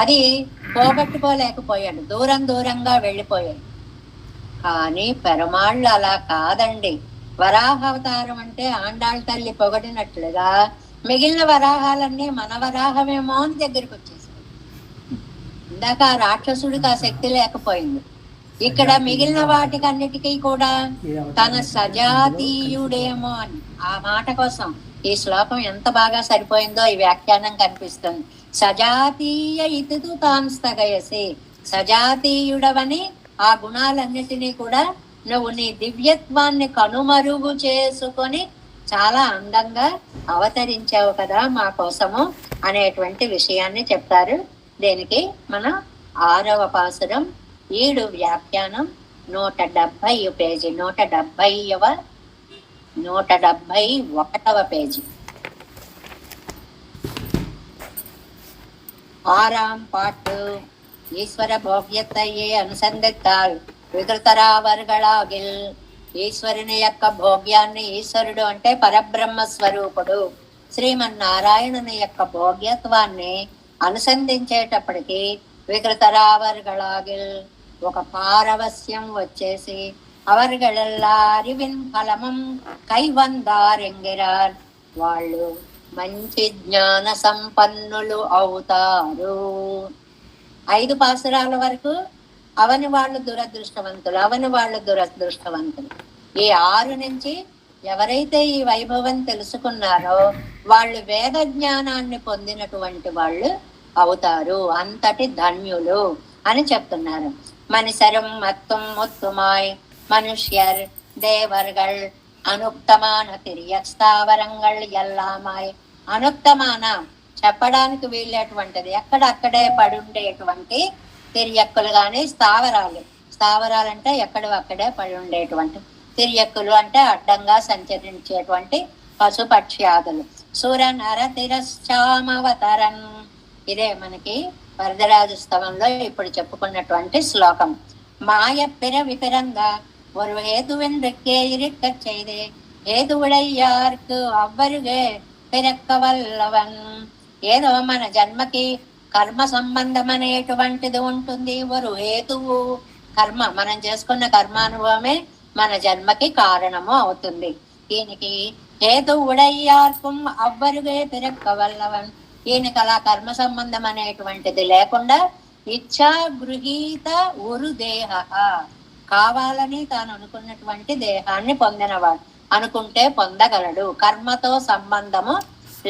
Speaker 1: అది పోగొట్టుకోలేకపోయాడు, దూరం దూరంగా వెళ్ళిపోయాడు. కానీ పెరమాళ్ళు అలా కాదండి. వరాహావతారం అంటే ఆండాళ్ళ తల్లి పొగడినట్లుగా మిగిలిన వరాహాలన్నీ మన వరాహమేమో అని దగ్గరికి వచ్చేసాయి. ఇందాక ఆ రాక్షసుడికి ఆ శక్తి లేకపోయింది. ఇక్కడ మిగిలిన వాటికన్నిటికీ కూడా తన సజాతీయుడేమో అని, ఆ మాట కోసం ఈ శ్లోకం ఎంత బాగా సరిపోయిందో ఈ వ్యాఖ్యానం కనిపిస్తుంది. సజాతీయ ఇతు తాన్ స్థగయసి, సజాతీయుడవని ఆ గుణాలన్నిటినీ కూడా నువ్వు నీ దివ్యత్వాన్ని కనుమరుగు చేసుకొని చాలా అందంగా అవతరించావు కదా మా కోసము అనేటువంటి విషయాన్ని చెప్తారు. దీనికి మన 6వ పాసురం 7 వ్యాఖ్యానం 170 పేజీ, 171వ పేజీ. 6ஆம் பாட்டு. ஈஸ்வர భోగ్యతయే అనుసంధితాల్ వికృతరావర్గళాగిల్. ఈశ్వరుని యొక్క భోగ్యాన్ని, ఈశ్వరుడు అంటే పరబ్రహ్మ స్వరూపుడు, శ్రీమన్నారాయణుని యొక్క భోగ్యత్వాన్ని అనుసంధించేటప్పటికి వికృతరావర్గళాగిల్ ఒక పారవస్యం వచ్చేసి అవర్గళల్లా அறிவின் ఫలమం కైవందారెంగిరార్ వాళ్ళు మంచి జ్ఞాన సంపన్నులు అవుతారు. 5 పాసురాల వరకు అవని వాళ్ళు దురదృష్టవంతులు, అవని వాళ్ళు దురదృష్టవంతులు. ఈ 6 నుంచి ఎవరైతే ఈ వైభవం తెలుసుకున్నారో వాళ్ళు వేద జ్ఞానాన్ని పొందినటువంటి వాళ్ళు అవుతారు, అంతటి ధన్యులు అని చెప్తున్నారు. మనిషరం మత్తుం ముత్తుమాయ్ మనుష్యర్ దేవర్గళ్ అనుక్తమాన తిరియస్థావరంగళ్ ఎల్లామాయ్. అనుక్తమాన చెప్పడానికి వీళ్ళేటువంటిది, ఎక్కడక్కడే పడుండేటువంటి తిరియక్కులు గాని స్థావరాలు. స్థావరాలు అంటే ఎక్కడక్కడే పడి ఉండేటువంటి, తిరియక్కులు అంటే అడ్డంగా సంచరించేటువంటి పశుపక్ష్యాదులు. సుర నర తిరశ్చామవతరన్. ఇదే మనకి వరదరాజు స్తవంలో ఇప్పుడు చెప్పుకున్నటువంటి శ్లోకం. మాయ పిర విపిరంగా ஒரு ஹேதுவென்றுக்கே இருக்க செய்தே హేతువుడయ్యార్కు అవ్వరుగే పిరక్క వల్లవన్. ఏదో మన జన్మకి కర్మ సంబంధం అనేటువంటిది ఉంటుంది. ఒక హేతువు కర్మ, మనం చేసుకున్న కర్మానుభవమే మన జన్మకి కారణము అవుతుంది. దీనికి హేతువుడయ్యార్కం అవ్వరుగే పిరక్క వల్లవన్. ఈయనకి అలా కర్మ సంబంధం అనేటువంటిది లేకుండా ఇచ్చా గృహీత ఉరు దేహ, కావాలని తాను అనుకున్నటువంటి దేహాన్ని పొందినవాడు, అనుకుంటే పొందగలడు. కర్మతో సంబంధము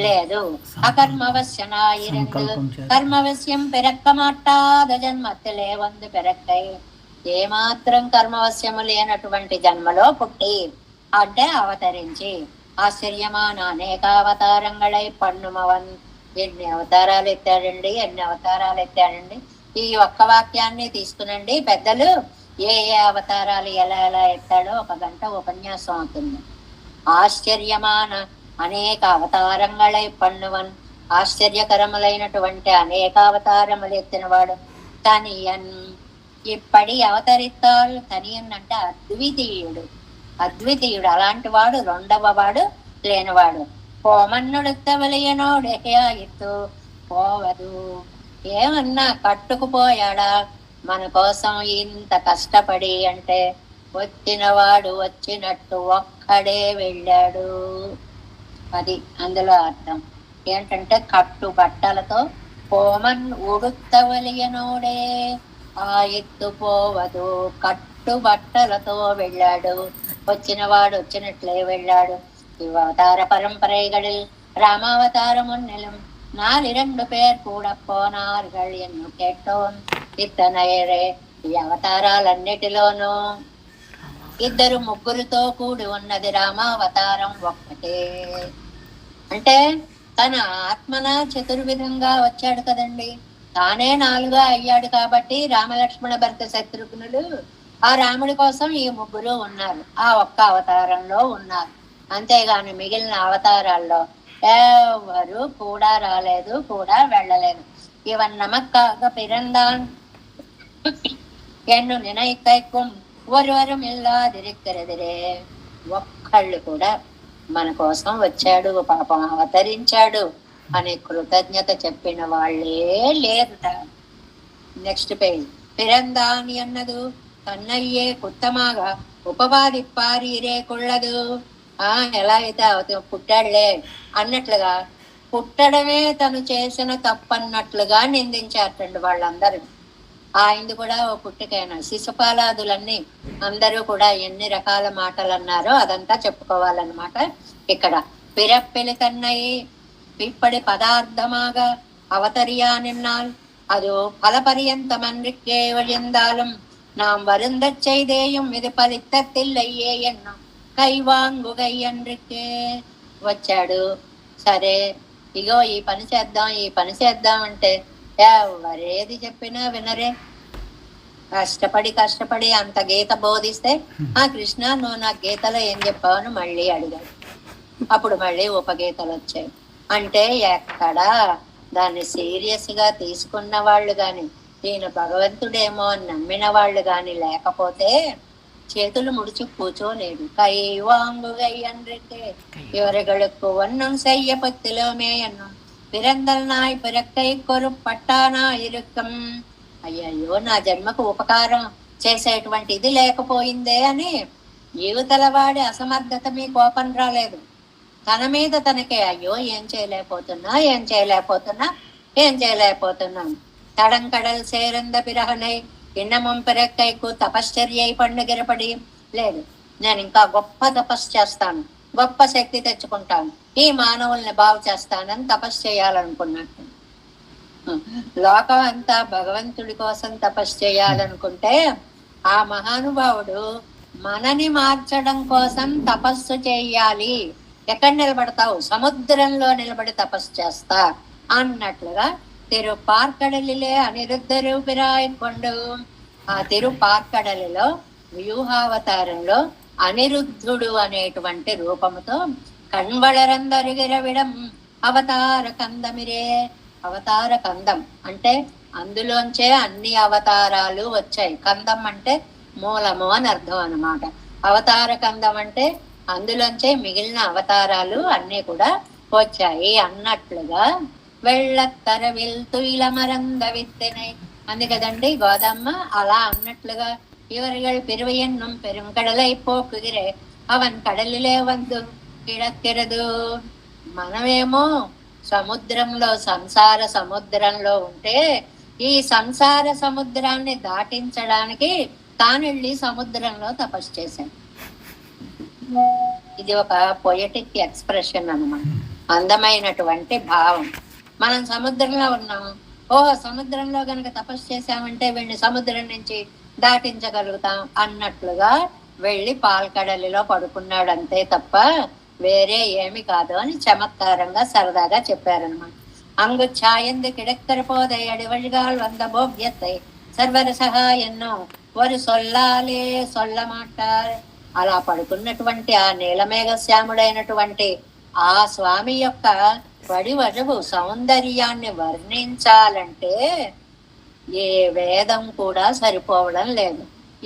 Speaker 1: లేదు. అకర్మవశ్యనాయిరెందు కర్మవశ్యం పెరక్క మాట్టాద జన్మత్తులే వందు పెరక్కై. ఏమాత్రం కర్మవశ్యము లేనటువంటి జన్మలో పుట్టి అంటే అవతరించి ఆశ్చర్యమాన అనేక అవతారంగళై పన్నుమవన్. ఎన్ని అవతారాలు ఎత్తాడండి, ఎన్ని అవతారాలు ఎత్తాడండి. ఈ ఒక్క వాక్యాన్ని తీసుకునండి పెద్దలు, ఏ ఏ అవతారాలు ఎలా ఎలా ఎత్తాడో 1 గంట ఉపన్యాసం అవుతుంది. ఆశ్చర్యమాన అనేక అవతారంగళై పన్నువన్. ఆశ్చర్యకరములైనటువంటి అనేక అవతారములు ఎత్తినవాడు. తనియన్ ఇప్పటి అవతరిత్తాలు. తనియన్ అంటే అద్వితీయుడు, అద్వితీయుడు. అలాంటి వాడు, రెండవ వాడు లేనివాడు. పోమన్నుడుత్తవలయనోడెత్తు పోవదు. ఏమన్నా కట్టుకుపోయాడా మన కోసం ఇంత కష్టపడి అంటే, వచ్చినవాడు వచ్చినట్టు ఒక్కడే వెళ్ళాడు. అది అందులో అర్థం ఏంటంటే, కట్టు బట్టలతో పోమన్ ఉడుత్తవలియనోడే ఆ ఎత్తు పోవదు. కట్టు బట్టలతో వెళ్ళాడు, వచ్చినవాడు వచ్చినట్లే వెళ్ళాడు. ఇవతార పరంపరైகளில் ராமாவதாரம் ஒன்னிலும் 4 பேர் கூட போனார்கள் ఎన్ను కేట్టోం. ఇతనయరే ఈ అవతారాలన్నిటిలోనూ 2 ముగ్గురుతో కూడి ఉన్నది రామావతారం ఒక్కటే. అంటే తన ఆత్మన చతుర్విధంగా వచ్చాడు కదండి, తానే 4గా అయ్యాడు కాబట్టి రామలక్ష్మణ భరత శత్రుఘ్నులు ఆ రాముడి కోసం ఈ ముగ్గురు ఉన్నారు, ఆ ఒక్క అవతారంలో ఉన్నారు. అంతేగాని మిగిలిన అవతారాల్లో ఎవరు కూడా రాలేదు, కూడా వెళ్ళలేదు. ఇవన్ నమక్కాగ పిరందాన్ ఎన్ను నినైకైக்கும் ఒరువరం ఇల్లాదిరిక్కరెదిరే. ఒక్కళ్ళు కూడా మన కోసం వచ్చాడు, పాపం అవతరించాడు అనే కృతజ్ఞత చెప్పిన వాళ్ళే లేరుట. Next page. పిరందాని అన్నదు కన్నయ్యే కుత్తమాగా ఉపవాదిప్పారీరే కుళ్ళదు. ఎలా అయితే పుట్టాడులే అన్నట్లుగా, పుట్టడమే తను చేసిన తప్పన్నట్లుగా నిందించారటండి వాళ్ళందరూ. ఆయనది కూడా ఓ పుట్టికైనా. శిశుపాలాదులన్నీ అందరూ కూడా ఎన్ని రకాల మాటలు అన్నారో అదంతా చెప్పుకోవాలన్నమాట ఇక్కడ. పిరప్పిలి కన్నయ్యి పిప్పడి పదార్థమాగా అవతరియా నిన్నాల్. அது பல பரியந்தமன்றிக்கே வழியந்தாலும் நாம் வருந்தச் செய்தேயும் இது பலித்தத்தில்லையே ఎన్నం కైవాంగుగై అన్రికి. వచ్చాడు, సరే ఇగో ఈ పని చేద్దాం ఈ పని చేద్దాం అంటే ఎవరేది చెప్పినా వినరే. కష్టపడి అంత గీత బోధిస్తే ఆ కృష్ణ నువ్వు నా గీతలో ఏం చెప్పావు అని మళ్ళీ అడిగాడు. అప్పుడు మళ్ళీ ఉపగీతలు వచ్చాయి. అంటే ఎక్కడా దాన్ని సీరియస్ గా తీసుకున్న వాళ్ళు గాని, ఈయన భగవంతుడేమో అని నమ్మిన వాళ్ళు గాని లేకపోతే చేతులు ముడిచి కూర్చోలేడు. కైవాంగుగై అన్రికి ఇవరుகளுக்கு ஒன்னும் செய்ய பத்திலோமே என்னும் பிறந்தல் நாய் பிறக்கை కొరు పట్టానా ఇరుక్కం. అయ్యయ్యో నా జన్మకు ఉపకారం చేసేటువంటి ఇది లేకపోయిందే అని యువతల వాడి అసమర్థత మీ కోపం రాలేదు. తన మీద తనకే అయ్యో ఏం చేయలేకపోతున్నా తడంకడల్ సేరంద పిరహనై ఇన్నమం పిరక్కైకు తపశ్చర్యై పండుగరపడి లేదు. నేను ఇంకా గొప్ప తపస్సు చేస్తాను, గొప్ప శక్తి తెచ్చుకుంటాను, ఈ మానవుల్ని బాగు చేస్తానని తపస్సు చేయాలనుకున్నాను. లోకం అంతా భగవంతుడి కోసం తపస్సు చేయాలనుకుంటే ఆ మహానుభావుడు మనని మార్చడం కోసం తపస్సు చేయాలి. ఎక్కడ నిలబడతావు? సముద్రంలో నిలబడి తపస్సు చేస్తా అన్నట్లుగా తిరుపార్కడలిలే అనిరుద్ధ రూపిరాయి కొండు. ఆ తిరుపార్కడలిలో వ్యూహావతారంలో అనిరుద్ధుడు అనేటువంటి రూపముతో కణ్వళరందరిగిరవిడం అవతార కందమిరే. అవతార కందం అంటే అందులోంచే అన్ని అవతారాలు వచ్చాయి. కందం అంటే మూలము అని అర్థం అన్నమాట. అవతార కందం అంటే అందులోంచే మిగిలిన అవతారాలు అన్ని కూడా వచ్చాయి అన్నట్లుగా వెళ్ళత్తర వెళ్తూ ఇలా మరంద విత్తనై అంది కదండి గోదమ్మ. అలా అన్నట్లుగా ఇవరుகள் పెరువెన్నం పెరుంకడలై పోకుగిరే అవన్ కడలిలే వందు కిడక్కిరదు. మనమేమో సముద్రంలో సంసార సముద్రంలో ఉంటే ఈ సంసార సముద్రాన్ని దాటించడానికి తానెళ్ళి సముద్రంలో తపస్సు చేశాను. ఇది ఒక పొయటిక్ ఎక్స్ప్రెషన్ అన్నమాట, అందమైనటువంటి భావం. మనం సముద్రంలో ఉన్నాము, సముద్రంలో గనక తపస్సు చేశామంటే వీడిని సముద్రం నుంచి దాటించగలుగుతాం అన్నట్లుగా వెళ్ళి పాల్కడలిలో పడుకున్నాడు అంతే తప్ప వేరే ఏమి కాదు అని చమత్కారంగా సరదాగా చెప్పారనమాట. అంగు ఛాయంది కిడక్కర పోదై అడివడిగాల్ వంద భోగ్యத்தை సర్వరసహా ఎన్నో వరు సొల్లాలే సొల్లమాటారు. అలా పడుకున్నటువంటి ఆ నీలమేఘ శ్యాముడైనటువంటి ఆ స్వామి యొక్క వడివడవు సౌందర్యాన్ని వర్ణించాలంటే ఏ వేదం కూడా సరిపోవడం లేదు.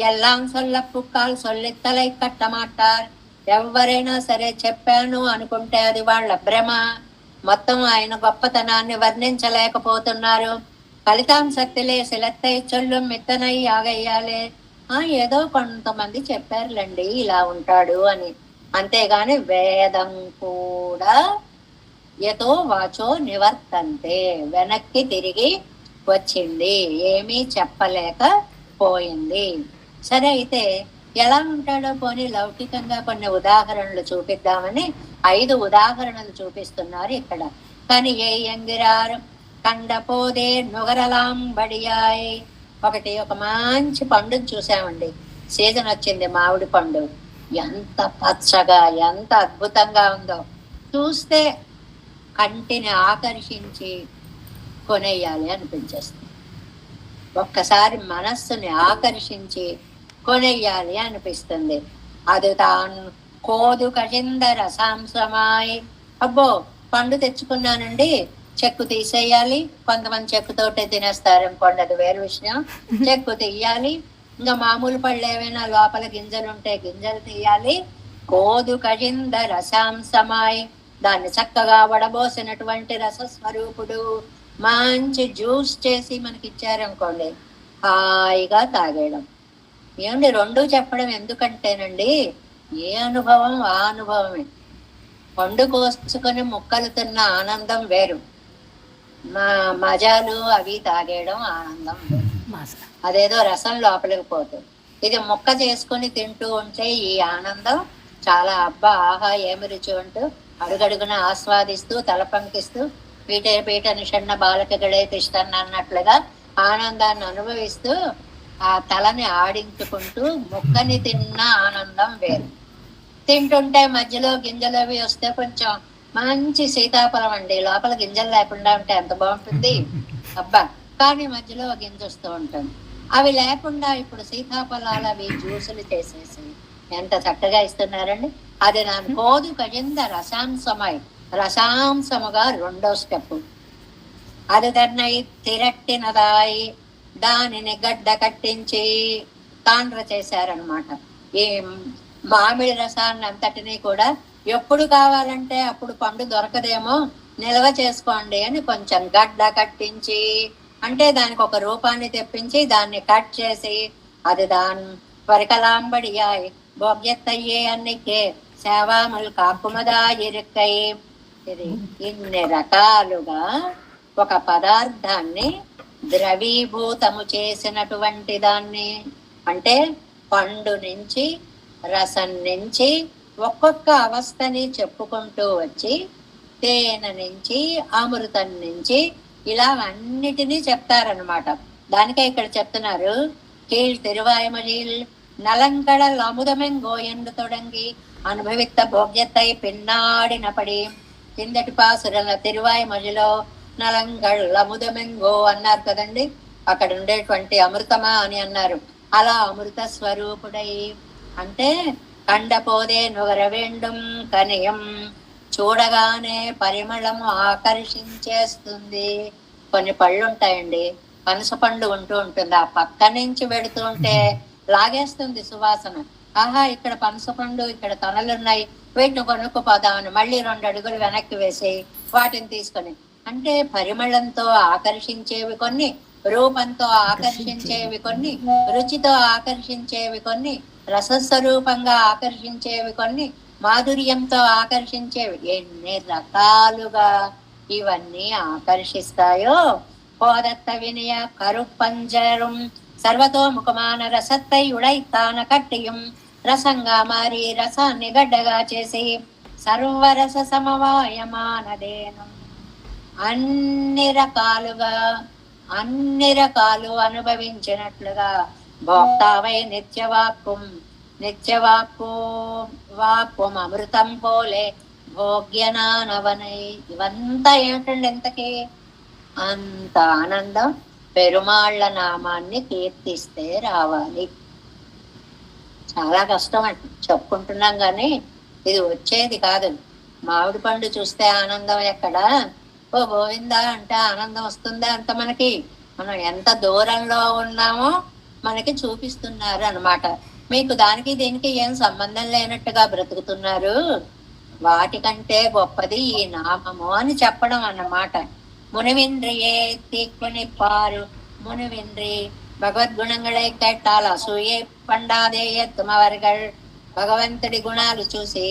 Speaker 1: ఎల్లాం సొల్లప్పుక్కాలు సొల్లెత్తలై కట్టమాటారు. ఎవరైనా సరే చెప్పాను అనుకుంటే అది వాళ్ళ భ్రమ. మొత్తం ఆయన గొప్పతనాన్ని వర్ణించలేకపోతున్నారు. ఫలితాం శక్తిలే సిలత్తై చొల్లు మిత్తనై ఆగయ్యాలే. ఏదో కొంతమంది చెప్పారులేండి ఇలా ఉంటాడు అని, అంతేగాని వేదం కూడా యతో వాచో నివర్తంతే వెనక్కి తిరిగి వచ్చింది, ఏమీ చెప్పలేకపోయింది. సరే అయితే ఎలా ఉంటాడో పోనీ లౌకికంగా కొన్ని ఉదాహరణలు చూపిద్దామని 5 ఉదాహరణలు చూపిస్తున్నారు ఇక్కడ. కానీ ఏ ఎంగిరారు కండపోదే నుగరలాం బడియాయి. ఒక మంచి పండుని చూసామండి, సీజన్ వచ్చింది మామిడి పండు. ఎంత పచ్చగా ఎంత అద్భుతంగా ఉందో, చూస్తే కంటిని ఆకర్షించి కొనేయాలి అనిపించేస్తుంది. ఒక్కసారి మనస్సుని ఆకర్షించి కొనేయాలి అనిపిస్తుంది. అది తాను కోదు కజింద రసాంశమాయి. అబ్బో పండు తెచ్చుకున్నానండి, చెక్కు తీసేయాలి. కొంతమంది చెక్కుతోటే తినేస్తారు అనుకోండి, అది వేరు విషయం. చెక్కు తీయాలి. ఇంకా మామూలు పళ్ళు ఏమైనా లోపల గింజలు ఉంటే గింజలు తీయాలి. కోదు కజింద రసాంశమాయి, దాన్ని చక్కగా వడబోసినటువంటి రసస్వరూపుడు మంచి జ్యూస్ చేసి మనకి ఇచ్చారనుకోండి, హాయిగా తాగేయడం. ఏమండి 2 చెప్పడం ఎందుకంటేనండి, ఏ అనుభవం ఆ అనుభవమే. పండు కోసుకొని ముక్కలు తిన్న ఆనందం వేరు, మజాలు అవి తాగేయడం ఆనందం వేరు. అదేదో రసం లోపలికి పోతుంది. ఇది ముక్క చేసుకుని తింటూ ఉంటే ఈ ఆనందం చాలా అబ్బా ఆహా ఏమి రుచి అంటూ అడుగడుగున ఆస్వాదిస్తూ తలపంకిస్తూ పీట నిషన్న బాలకగడే తిష్టన్న అన్నట్లుగా ఆనందాన్ని అనుభవిస్తూ ఆ తలని ఆడించుకుంటూ ముక్కని తిన్న ఆనందం వేరు. తింటుంటే మధ్యలో గింజలు అవి వస్తే కొంచెం మంచి సీతాఫలం అండి, లోపల గింజలు లేకుండా ఉంటే ఎంత బాగుంటుంది అబ్బా. కానీ మధ్యలో గింజ వస్తూ ఉంటుంది. అవి లేకుండా ఇప్పుడు సీతాఫలాలు అవి జ్యూసులు చేసేసి ఎంత చక్కగా ఇస్తున్నారండి. అది నా కోదు కజింద రసాంశమై, రసాంశముగా రెండో స్టెప్. అది తన్నై తిరట్టినదాయి, దానిని గడ్డ కట్టించి తాండ్ర చేశారనమాట. ఈ మామిడి రసాన్ని అంతటినీ కూడా ఎప్పుడు కావాలంటే అప్పుడు పండు దొరకదేమో, నిల్వ చేసుకోండి అని కొంచెం గడ్డ కట్టించి, అంటే దానికి ఒక రూపాన్ని తెప్పించి దాన్ని కట్ చేసి, అది దాని వరికలాంబడియాయి భోగ్యత్తయ్యే అన్నికే సేవాములు కాకుమదా ఇరుక్కై. ఇది ఇన్ని రకాలుగా ఒక పదార్థాన్ని ద్రవీభూతము చేసినటువంటి దాన్ని, అంటే పండు నుంచి రసం నుంచి ఒక్కొక్క అవస్థని చెప్పుకుంటూ వచ్చి తేనె నుంచి అమృతం నుంచి ఇలా అన్నిటినీ చెప్తారనమాట. దానికే ఇక్కడ చెప్తున్నారు, కీழ் తిరువాయమజిల్ நலங்கடல் அமுதமெங்கோ என்று தொடங்கி అనుభవిత భోగ్యతై పిన్నాడినపడి. కిందటి పాసురల తిరువాయమజిలో నలంగళ్ అముదమెంగో అన్నారు కదండి, అక్కడ ఉండేటువంటి అమృతమా అని అన్నారు. అలా అమృత స్వరూపుడై, అంటే కండపోదే నుగరవేండం కనియం, చూడగానే పరిమళము ఆకర్షించేస్తుంది. కొన్ని పళ్ళు ఉంటాయండి, పనస పండు ఉంటూ ఉంటుంది, ఆ పక్క నుంచి వెడుతూ ఉంటే లాగేస్తుంది సువాసన. ఆహా ఇక్కడ పనస పండు, ఇక్కడ తొనలున్నాయి, వీటిని కొనుక్కుపోదామని మళ్ళీ 2 అడుగులు వెనక్కి వేసి వాటిని తీసుకొని, అంటే పరిమళంతో ఆకర్షించేవి కొన్ని, రూపంతో ఆకర్షించేవి కొన్ని, రుచితో ఆకర్షించేవి కొన్ని, రసస్వరూపంగా ఆకర్షించేవి కొన్ని, మాధుర్యంతో ఆకర్షించేవి, ఎన్ని రకాలుగా ఇవన్నీ ఆకర్షిస్తాయో. పోదత్త వినయ కరుపంజరం సర్వతో ముఖమాన రసత్తై ఉడైతాన కట్టియం, రసంగా మారి రసాన్ని గడ్డగా చేసి సర్వరస సమవాయమానదేనం. అన్ని రకాలుగా అన్ని రకాలు అనుభవించినట్లుగా భోక్తావై నిత్యవాక్కు వాక్కుం అమృతం పోలే భోగ్యనానవనై. ఇవంతా ఏమిటండి ఇంతకీ? అంత ఆనందం పెరుమాళ్ళ నామాన్ని కీర్తిస్తే రావాలి. చాలా కష్టం అండి, చెప్పుకుంటున్నాం కానీ ఇది వచ్చేది కాదు. మామిడి పండు చూస్తే ఆనందం ఎక్కడా? ఓ గోవిందా అంటే ఆనందం వస్తుందా? అంత మనకి మనం ఎంత దూరంలో ఉన్నామో మనకి చూపిస్తున్నారు అన్నమాట. మీకు దానికి దీనికి ఏం సంబంధం లేనట్టుగా బ్రతుకుతున్నారు, వాటికంటే గొప్పది ఈ నామము అని చెప్పడం అన్నమాట. முனிவின்றியே தீக்குனிப்பாரு முனிவின்றி భగవద్గుణంగళై కేటాల అసూయే పండాదే ఎత్తుమవర్గల్. భగవంతుడి గుణాలు చూసి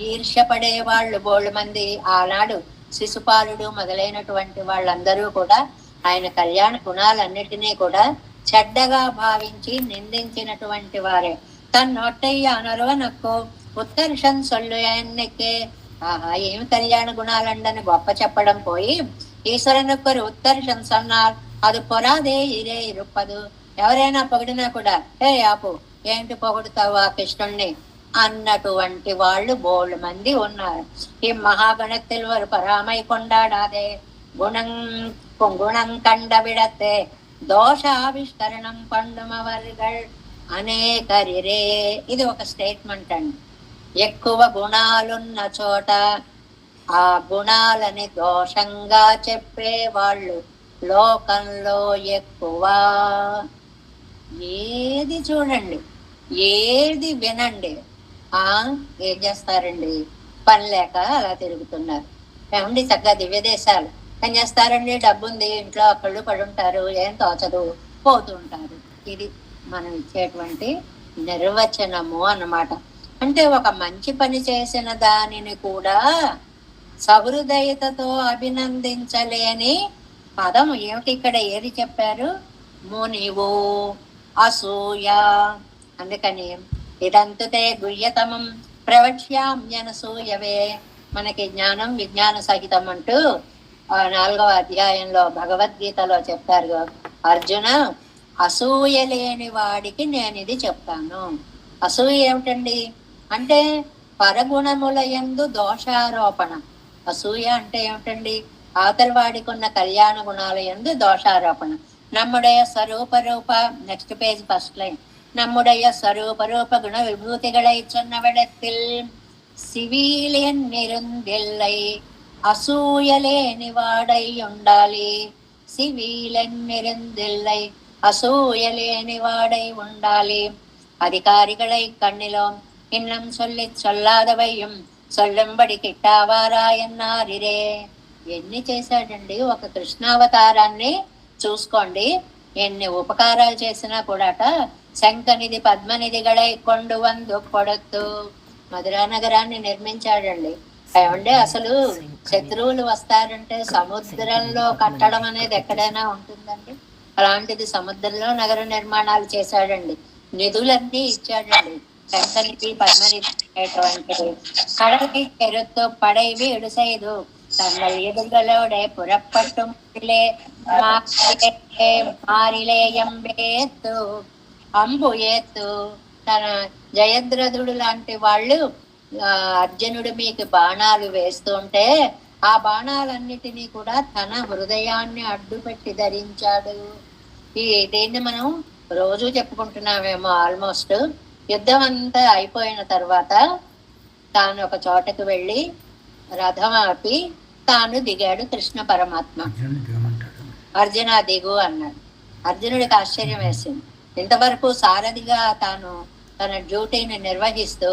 Speaker 1: ఈర్ష్యపడే వాళ్ళు బోళ్ళు మంది. ఆనాడు శిశుపాలుడు మొదలైనటువంటి వాళ్ళందరూ కూడా ఆయన కళ్యాణ గుణాలన్నిటినీ కూడా చెడ్డగా భావించి నిందించినటువంటి వారే. తన్నొట్టయ్య అనరువనక్కు ఉత్తర్షన్ సొల్లు ఎన్నెక్కే. ఆహా ఏమి కళ్యాణ గుణాలండని గొప్ప చెప్పడం పోయి ఈశ్వరనొక్కరు ఉత్తర్షన్ సన్నారు, అది పొరాదే ఇరే ఇరుప్పదు. ఎవరైనా పొగిడినా కూడా హే ఆపు, ఏంటి పొగుడుతావు ఆ కృష్ణుణ్ణి అన్నటువంటి వాళ్ళు బోళ్ళు మంది ఉన్నారు. ఈ మహాగణத்தில் ஒரு பராமை கொண்டாடாதே గుణం కండ విడతే దోషావిష్కరణం పండుమవర్గల్ అనేకరిరే. ఇది ఒక స్టేట్మెంట్ అండి. ఎక్కువ గుణాలున్న చోట ఆ గుణాలని దోషంగా చెప్పే వాళ్ళు లోకంలో ఎక్కువ. ఏది చూడండి, ఏది వినండి, ఏం చేస్తారండి? పని లేక అలా తిరుగుతున్నారు. ఏమండి చక్కగా దివ్య దేశాలు ఏం చేస్తారండి? డబ్బుంది ఇంట్లో, అక్కళ్ళు పడుంటారు, ఏం తోచదు, పోతూ ఉంటారు. ఇది మనం ఇచ్చేటువంటి నిర్వచనము అన్నమాట. అంటే ఒక మంచి పని చేసిన దానిని కూడా సహృదయతతో అభినందించలేని పదము ఏమిటి ఇక్కడ? ఏది చెప్పారు? మునివు అసూయ. అందుకని ఇదంతుతే గుహ్యతమం ప్రవక్ష్యామ్యనసూయవే. మనకి జ్ఞానం విజ్ఞాన సహితం అంటూ 4వ అధ్యాయంలో భగవద్గీతలో చెప్పారు, అర్జున అసూయ లేని వాడికి నేను ఇది చెప్తాను. అసూయ ఏమిటండి అంటే పరగుణముల యందు దోషారోపణ. అసూయ అంటే ఏమిటండి అవతలి వాడికి ఉన్న కళ్యాణ గుణాల యందు దోషారోపణ. நம்முடைய ஸ்வரூப ரூப நெக்ஸ்ட் பேஜ் ஃபர்ஸ்ட் லைன். நம்முடைய ஸ்வரூப ரூப குண விபூதிகளை சொன்னவிடத்தில் சிவிலியன் இருந்தில்லை అసూయలేని వాడై ఉండాలి. సివిలన్ இருந்தில்லை அசூயலேனி வாடை ఉండాలి. அதிகாரிகளை கண்ணிலும் இன்னும் சொல்லி சொல்லாதவையும் சொல்லுంబడి కిట్టావారా ఎన్నారిరే. ఎన్ని చేశాడండి ఒక కృష్ణావతారాన్ని చూసుకోండి. ఎన్ని ఉపకారాలు చేసినా కూడాట శంఖనిధి పద్మనిధిగళై కొండు వందు కొడత్తు మధురా నగరాన్ని నిర్మించాడండి. ఏమంటే అసలు శత్రువులు వస్తారంటే సముద్రంలో కట్టడం అనేది ఎక్కడైనా ఉంటుందండి. అలాంటిది సముద్రంలో నగర నిర్మాణాలు చేశాడండి. నిధులన్నీ ఇచ్చాడండి. శంఖనిధి పద్మనిధి అనేటువంటిది. కడలి పెరుత్తు పడై వీడు సైదు తங்கள் ఎదుగలోడే పురప్పట్టు మారిలే ఎంబేత్తు అంబు ఏత్తు. తన జయద్రథుడు లాంటి వాళ్ళు అర్జునుడు మీకు బాణాలు వేస్తుంటే ఆ బాణాలన్నిటినీ కూడా తన హృదయాన్ని అడ్డుపెట్టి ధరించాడు. దీన్ని మనం రోజు చెప్పుకుంటున్నామేమో. ఆల్మోస్ట్ యుద్ధం అంతా అయిపోయిన తర్వాత తాను ఒక చోటకు వెళ్ళి రథం ఆపి తాను దిగాడు కృష్ణ పరమాత్మ. అర్జున దిగు అన్నాడు. అర్జునుడికి ఆశ్చర్యం వేసింది. ఇంతవరకు సారథిగా తాను తన డ్యూటీని నిర్వహిస్తూ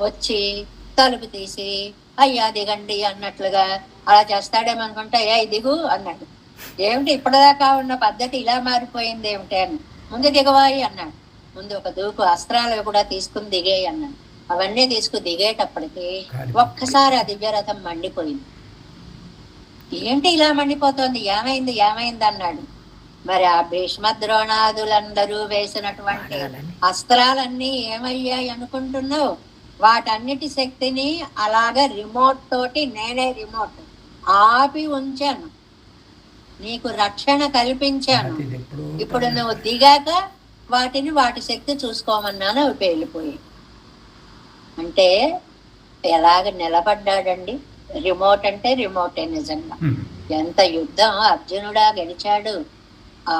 Speaker 1: వచ్చి తలుపు తీసి అయ్యా దిగండి అన్నట్లుగా అలా చేస్తాడేమనుకుంటా ఏ దిగు అన్నాడు. ఏమిటి ఇప్పటిదాకా ఉన్న పద్ధతి ఇలా మారిపోయింది ఏమిటి అని. ముందు దిగవాయి అన్నాడు. ముందు ఒక దూకు అస్త్రాలు కూడా తీసుకుని దిగేయి అన్నాడు. అవన్నీ తీసుకుని దిగేటప్పటికి ఒక్కసారి ఆ దివ్యరథం మండిపోయింది. ఏంటి ఇలా మండిపోతుంది, ఏమైంది ఏమైంది అన్నాడు. మరి ఆ భీష్మ ద్రోణాదులందరూ వేసినటువంటి అస్త్రాలన్నీ ఏమయ్యాయి అనుకుంటున్నావు? వాటన్నిటి శక్తిని అలాగా రిమోట్ తోటి నేనే రిమోట్ ఆపి ఉంచాను, నీకు రక్షణ కల్పించాను. ఇప్పుడు నువ్వు దిగాక వాటిని వాటి శక్తి చూసుకోమన్నాను. అవి పేలిపోయి అంటే ఎలాగ నిలబడ్డాడండి. రిమోట్ అంటే రిమోటే నిజంగా. ఎంత యుద్ధం అర్జునుడా గెలిచాడు. ఆ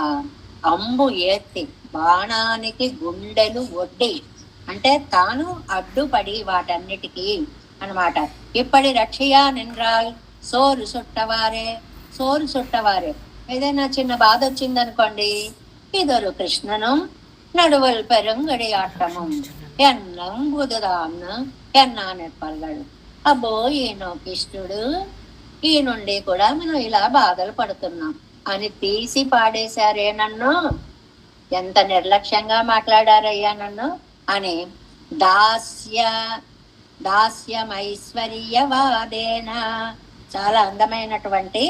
Speaker 1: అంబు ఏత్తి బాణానికి గుండెలు ఒడ్డి అంటే తాను అడ్డుపడి వాటన్నిటికీ అనమాట. ఇప్పటి రక్షయా నిన్రాల్ సోరు సుట్టవారే. ఏదైనా చిన్న బాధ వచ్చిందనుకోండి, ఇదొరు కృష్ణను నడువల్ పెరుంగడి ఆటము ఎన్నం బుధదాన్న ఎన్నానే పల్లడు. అబ్బో ఈయనో కృష్ణుడు, ఈ నుండి కూడా మనం ఇలా బాధలు పడుతున్నాం అని తీసి పాడేశారే నన్ను. ఎంత నిర్లక్ష్యంగా మాట్లాడారయ్యా నన్ను అని దాస్యమైశ్వర్యవాదేన. చాలా అందమైనటువంటి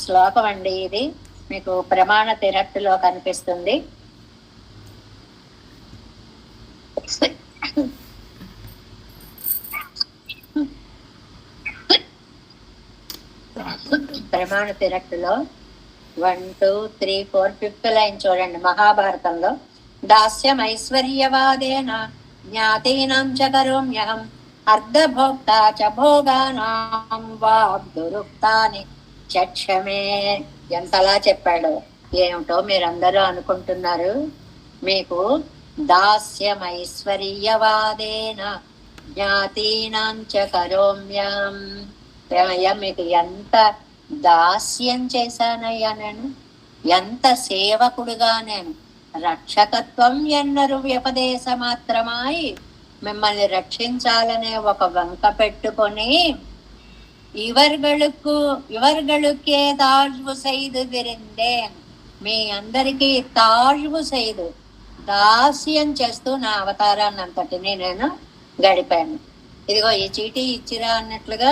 Speaker 1: శ్లోకం అండి ఇది. మీకు ప్రమాణ తిరట్టులో కనిపిస్తుంది. ప్రమాణ తిరట్టులో 1, 2, 3, 4 5th లైన్ చూడండి. మహాభారతంలో దాస్యమైశ్వర్యవాదేన జ్ఞాతీనాం చ కరోమ్యహం అర్ధభోక్తా చ భోగానాం వాగ్దురుక్తాని చక్షమే. ఎంతలా చెప్పాడు ఏమిటో మీరందరూ అనుకుంటున్నారు. మీకు దాస్యమైశ్వర్యవాదేన జ్ఞాతీనాం చ కరోమ్యం. ఏమయ్యా మీకు ఎంత దాస్యం చేశానయ్యా నేను, ఎంత సేవకుడుగా నేను. రక్షకత్వం ఎన్నరు వ్యపదేశ మాత్రమాయి, మిమ్మల్ని రక్షించాలనే ఒక వంక పెట్టుకొని ఇవర్గళుకే తాழ்வு செய்து విరిందేన్, మీ అందరికీ తాழ்வு செய்து దాస్యం చేస్తూ నా అవతారాన్ని అంతటిని నేను గడిపాను. ఇదిగో ఈ చీటీ ఇచ్చిరా అన్నట్లుగా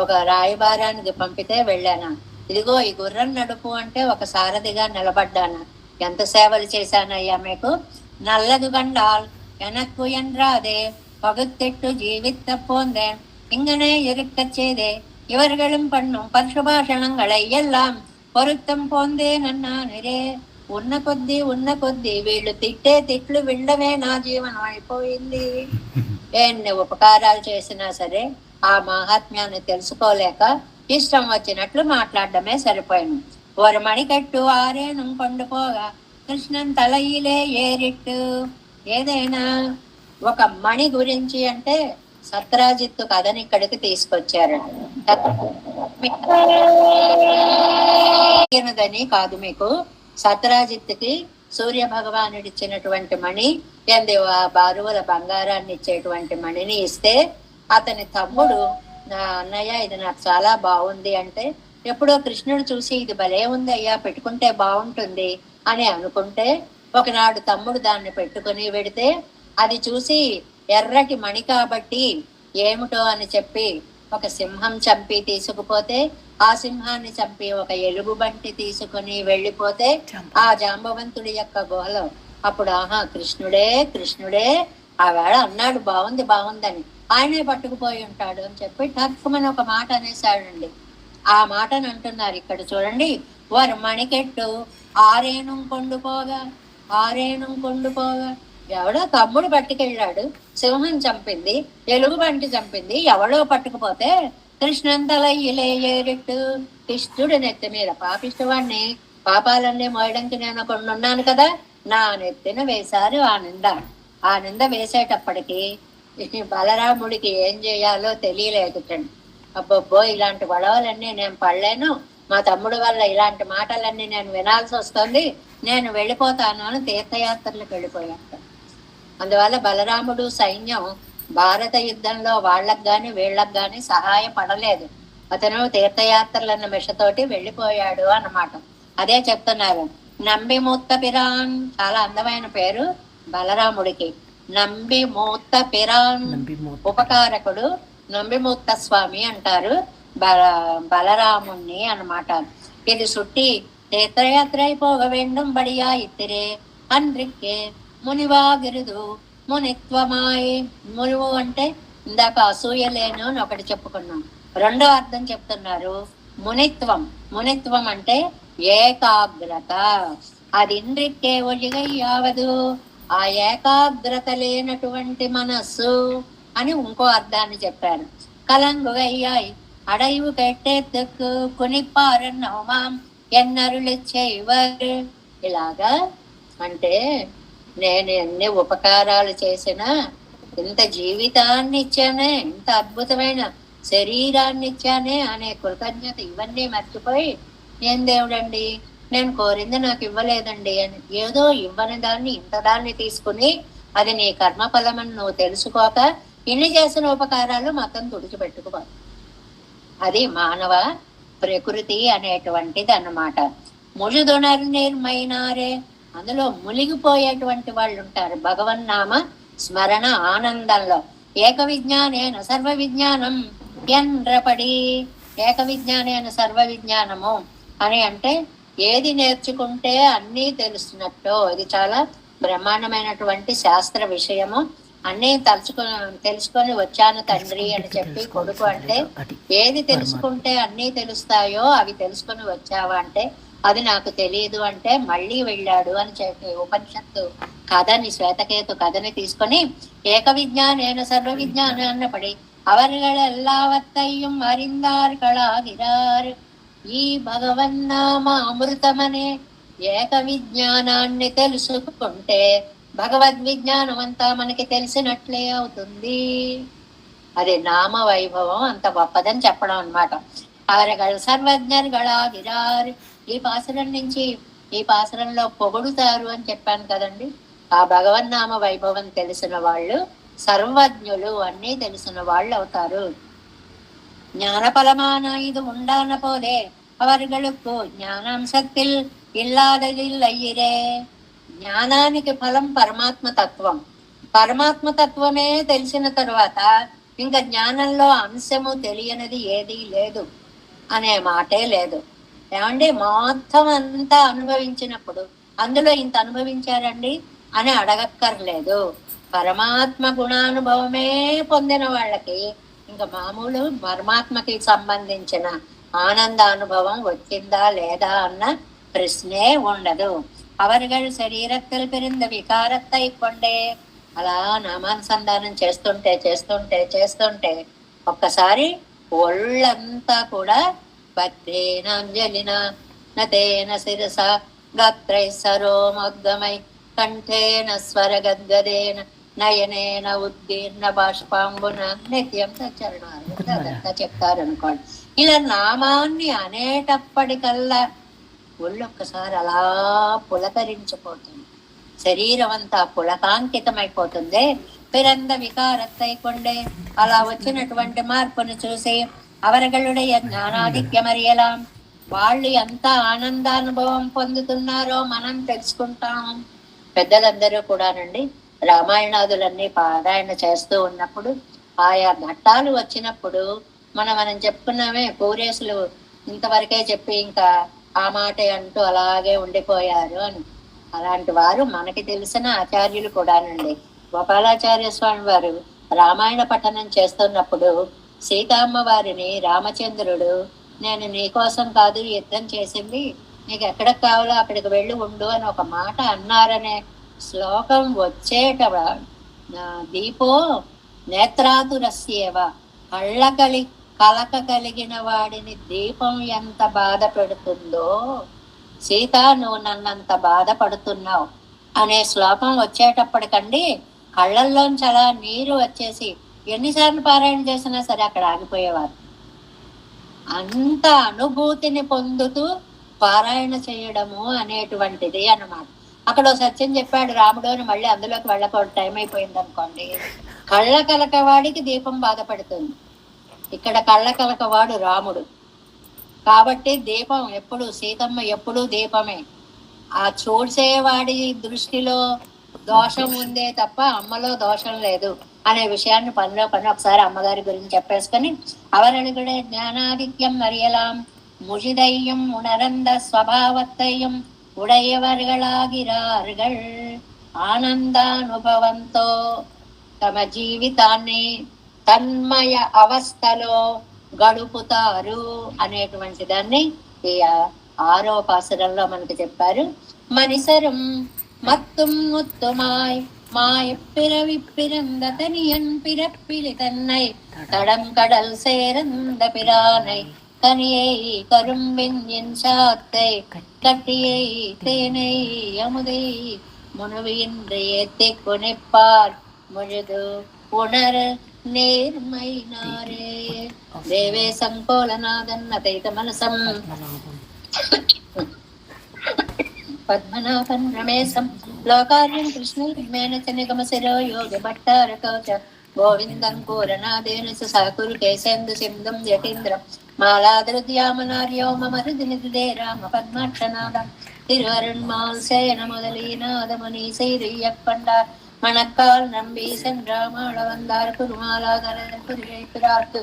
Speaker 1: ఒక రాయబారానికి పంపితే వెళ్ళాను. ఇదిగో ఈ గుర్రం నడుపు అంటే ఒక సారథిగా నిలబడ్డాను. ఎంత సేవలు చేశానయ్యా మీకు. నల్లదు కండాల్ ఎనక్కు ఎండ్రాదే పగుత్తెట్టు జీవిత పోందే ఇంగనే ఎరుక్కచ్చేదే ఇవర్గళం పన్ను పరుషభాషణங்களை எல்லாம் பொருத்தம் போந்தே நன்னானே. ఉన్న కొద్దీ వీళ్ళు తిట్టే తిట్లు వినడమే నా జీవనం అయిపోయింది. ఎన్ని ఉపకారాలు చేసినా సరే ఆ మహాత్మ్యాన్ని తెలుసుకోలేక ఇష్టం వచ్చినట్లు మాట్లాడడమే సరిపోయింది. ஒரு మణికట్టు ఆరేను కొండుపోగా కృష్ణన్ తలయిలే ఏరిట్టు. ఏదైనా ఒక మణి గురించి అంటే సత్రాజిత్తు కథని ఇక్కడికి తీసుకొచ్చారు. కాదు, మీకు సత్రాజిత్తుకి సూర్య భగవానుడు ఇచ్చినటువంటి మణి బారువుల బంగారాన్ని ఇచ్చేటువంటి మణిని ఇస్తే అతని తమ్ముడు, నా అన్నయ్య ఇది నాకు చాలా బాగుంది అంటే, ఎప్పుడో కృష్ణుడు చూసి ఇది భలే ఉంది అయ్యా, పెట్టుకుంటే బాగుంటుంది అని అనుకుంటే ఒకనాడు తమ్ముడు దాన్ని పెట్టుకుని వెడితే అది చూసి ఎర్రటి మణి కాబట్టి ఏమిటో అని చెప్పి ఒక సింహం చంపి తీసుకుపోతే, ఆ సింహాన్ని చంపి ఒక ఎలుగుబంటి తీసుకుని వెళ్ళిపోతే ఆ జాంబవంతుడి యొక్క గుహలో అప్పుడు ఆహా కృష్ణుడే కృష్ణుడే ఆవేళ అన్నాడు బాగుంది బాగుందని, ఆయనే పట్టుకుపోయి ఉంటాడు అని చెప్పి టక్కుమని ఒక మాట అనేసాడండి. ఆ మాటను అంటున్నారు ఇక్కడ చూడండి. వారు మణికెట్టు ఆరేణు కొండుపోగా ఎవడో తమ్ముడు పట్టుకెళ్ళాడు, సింహం చంపింది, ఎలుగుబంటి చంపింది, ఎవడో పట్టుకుపోతే కృష్ణంతలయ్యలే ఏరిట్టు. కృష్ణుడు నెత్తి మీద పాపిష్టవాడిని పాపాలన్నీ మోయడానికి నేను కొన్నున్నాను కదా, నా నెత్తిన వేశారు ఆ నింద వేసేటప్పటికి బలరాముడికి ఏం చేయాలో తెలియలేదు. అబ్బబ్బో ఇలాంటి గొడవలన్నీ నేను పడలేను, మా తమ్ముడు వల్ల ఇలాంటి మాటలన్నీ నేను వినాల్సి వస్తుంది, నేను వెళ్ళిపోతాను అని తీర్థయాత్రలకు వెళ్ళిపోయాడు. అందువల్ల బలరాముడు సైన్యం భారత యుద్ధంలో వాళ్ళకు గాని వీళ్ళకు గాని సహాయపడలేదు. అతను తీర్థయాత్రలన్న మిషతోటి వెళ్ళిపోయాడు అన్నమాట. అదే చెప్తున్నారు. నంబిమూత్త పిరాన్, చాలా అందమైన పేరు బలరాముడికి. నంబిమూత్త పిరాన్, ఉపకారకుడు నంబిమూత్త స్వామి అంటారు బలరాముణ్ణి అన్నమాట. ఇది సుట్టి తీర్థయాత్ర పోగ வேண்டும் బడియా ఇత్తిరే అన్రిక్కే మునివాగిరుదు మునిత్వమాయే. మునివు అంటే ఇందాక అసూయ లేను అని ఒకటి చెప్పుకున్నాం. రెండో అర్థం చెప్తున్నారు మునిత్వం అంటే ఏకాగ్రత. అది ఇంద్రిక్కే ఒలిగయ్యావదు, ఆ ఏకాగ్రత లేనటువంటి మనస్సు అని ఇంకో అర్థాన్ని చెప్పారు. కలంగుగయ్యాయి అడైవు కెట్టేత్తకు కొనిప్పారన్నమాం ఎన్నరులిచ్చేవారు. ఇలాగా అంటే నేను ఎన్ని ఉపకారాలు చేసినా, ఇంత జీవితాన్ని ఇచ్చానే, ఇంత అద్భుతమైన శరీరాన్ని ఇచ్చానే అనే కృతజ్ఞత ఇవన్నీ మర్చిపోయి, ఏం దేవుడండి నేను కోరింది నాకు ఇవ్వలేదండి అని ఏదో ఇవ్వని దాన్ని ఇంత దాన్ని తీసుకుని అది నీ కర్మఫలమని నువ్వు తెలుసుకోక ఇన్ని చేసిన ఉపకారాలు మొత్తం తుడిచిపెట్టుకో. అది మానవ ప్రకృతి అనేటువంటిది అన్నమాట. ముజుదునర్నిర్మైనారే, అందులో మునిగిపోయేటువంటి వాళ్ళు ఉంటారు భగవన్నామ స్మరణ ఆనందంలో. ఏక విజ్ఞానేన సర్వ విజ్ఞానం ఎండ్రపడి, ఏక విజ్ఞానేన సర్వ విజ్ఞానము అని అంటే ఏది నేర్చుకుంటే అన్నీ తెలుస్తున్నట్టు. ఇది చాలా బ్రహ్మాండమైనటువంటి శాస్త్ర విషయము. అన్నీ తెలుసుకొని వచ్చాను తండ్రి అని చెప్పి కొడుకు అంటే, ఏది తెలుసుకుంటే అన్నీ తెలుస్తాయో అవి తెలుసుకొని వచ్చావా అంటే అది నాకు తెలియదు అంటే మళ్ళీ వెళ్ళాడు అని చెప్పి ఉపనిషత్తు కథని, శ్వేతకేతు కథని తీసుకొని ఏక విజ్ఞానేన సర్వ విజ్ఞానపడి అవర్గళెల్లావత్తయ్యం అరిందార్గళాగిరార్. ఈ భగవన్నామ అమృతమనే ఏక విజ్ఞానాన్ని తెలుసుకుంటే భగవద్విజ్ఞానం అంతా మనకి తెలిసినట్లే అవుతుంది. అది నామ వైభవం అంత గొప్పదని చెప్పడం అన్నమాట. అవరగళ సర్వజ్ఞర్గళాగిరార్. ఈ పాసరం నుంచి ఈ పాసరంలో పొగుడుతారు అని చెప్పాను కదండి. ఆ భగవన్నామ వైభవం తెలిసిన వాళ్ళు సర్వజ్ఞులు, అన్నీ తెలిసిన వాళ్ళు అవుతారు. ஞானபலமான இது உண்டான போதே அவர்களுக்கு జ్ఞానాంశத்தில் ఇల్లాదగిల్లయ్యిరే. జ్ఞానానికి ఫలం పరమాత్మ తత్వం. పరమాత్మ తత్వమే తెలిసిన తరువాత ఇంకా జ్ఞానంలో అంశము తెలియనిది ఏదీ లేదు అనే మాటే లేదు. ఏమండి, మొత్తం అంతా అనుభవించినప్పుడు అందులో ఇంత అనుభవించారండి అని అడగక్కర్లేదు. పరమాత్మ గుణానుభవమే పొందిన వాళ్ళకి ఇంకా మామూలు పరమాత్మకి సంబంధించిన ఆనందానుభవం వచ్చిందా లేదా అన్న ప్రశ్నే ఉండదు. அவர்கள் శరీరத்தில் பிரிந்த వికారத்தை கொண்டே అలా నామానుసంధానం చేస్తుంటే చేస్తుంటే చేస్తుంటే ఒక్కసారి ఒళ్ళంతా కూడా బద్ధేనాంజలిన నతేన శిరస గాత్రై సరోమోద్గమై కంఠేన స్వరగద్గదేన నయనేన ఉద్దీర్ణ బాష్పాంబున నిత్యం చరణాలు అదంతా చెప్తారనుకోండి. ఇలా నామాన్ని అనేటప్పటికల్లా ఒళ్ళు ఒక్కసారి అలా పులకరించిపోతుంది, శరీరం అంతా పులకాంకితమైపోతుంది. పిరంద వికారత్తై కొండే అలా వచ్చినటువంటి మార్పును చూసి అవరగలుடைய జ్ఞానాధిక్యమరియలాం, వాళ్ళు ఎంత ఆనందానుభవం పొందుతున్నారో మనం తెలుసుకుంటాం. పెద్దలందరూ కూడానండి రామాయణాదులన్నీ పారాయణ చేస్తూ ఉన్నప్పుడు ఆయా ఘట్టాలు వచ్చినప్పుడు మనం చెప్పుకున్నామే, పూరేసులు ఇంతవరకే చెప్పి ఇంకా ఆ మాటే అంటూ అలాగే ఉండిపోయారు అని. అలాంటి వారు మనకి తెలిసిన ఆచార్యులు కూడానండి. గోపాలాచార్య స్వామి వారు రామాయణ పఠనం చేస్తున్నప్పుడు సీతమ్మ వారిని రామచంద్రుడు, నేను నీకోసం కాదు యుద్ధం చేసింది, నీకు ఎక్కడికి కావాలో అక్కడికి వెళ్ళి ఉండు అని ఒక మాట అన్నారనే శ్లోకం వచ్చేట దీపో నేత్రాతురస్యేవ, కలక కలిగిన వాడిని దీపం ఎంత బాధ పెడుతుందో, సీత నువ్వు నన్నంత బాధపడుతున్నావు అనే శ్లోకం వచ్చేటప్పటికండి కళ్ళల్లోంచి అలా నీరు వచ్చేసి ఎన్నిసార్లు పారాయణ చేసినా సరే అక్కడ ఆగిపోయేవారు. అంత అనుభూతిని పొందుతూ పారాయణ చేయడము అనేటువంటిది అన్నమాట. అక్కడ సత్యం చెప్పాడు రాముడు అని, మళ్ళీ అందులోకి వెళ్ళకూడదు, టైం అయిపోయింది అనుకోండి. కళ్ళ కలకవాడికి దీపం బాధపడుతుంది, ఇక్కడ కళ్ళ కలకవాడు రాముడు కాబట్టి దీపం ఎప్పుడు, సీతమ్మ ఎప్పుడు దీపమే. ఆ చూసేవాడి దృష్టిలో దోషం ఉందే తప్ప అమ్మలో దోషం లేదు అనే విషయాన్ని పనిలో పని ఒకసారి అమ్మగారి గురించి చెప్పేసుకొని అవరళుడే జ్ఞానాదిత్యం మరియలాం ముజిదయ్యం ఉణరంద స్వభావత్తయ్యం ఉడయవర్గళాగిరార్గళ్ ఆనందానుభవంతో తమ జీవితాన్ని తన్మయ అవస్థలో గడుపుతారు అనేటువంటి దాన్ని ఈ 6వ పాసురంలో మనకు చెప్పారు. మనిసరం మత్తుం ముత్తుమాయ్ மாய் பிறவி பிறந்த தனியன் பிறப்பிலி தன்னை தடம் கடல் சேர்ந்த பிரானை தனியை கரும்பின் என் சாத்தை கட்டியை தேனை அமுதை முனவியின்றி ஏத்தி குனிப்பார் முழுது உணர நேர்மைனாரே தேவே சங்கோலநாதன் அதைத மனசம் పద్మనాభం రమేశం లోకార్యం కృష్ణేన చ నిగమశిరో యోగి భట్టారకో చ గోవిందం పూరనాదేన సహకురు కేశేందు సింధుం యతీంద్రం మాలాదృద్యామనార్యో మమ హృదినిదే రామ పద్మాక్షనాదం తిరువరుణ్మాల్ సేన முதலீநாதமணி செய்தியப்பண்டார் மணக்கால் நம்பி சென்றாமாள வந்தார் குருமாலாதரன் குருவேற்கிறார்க்கு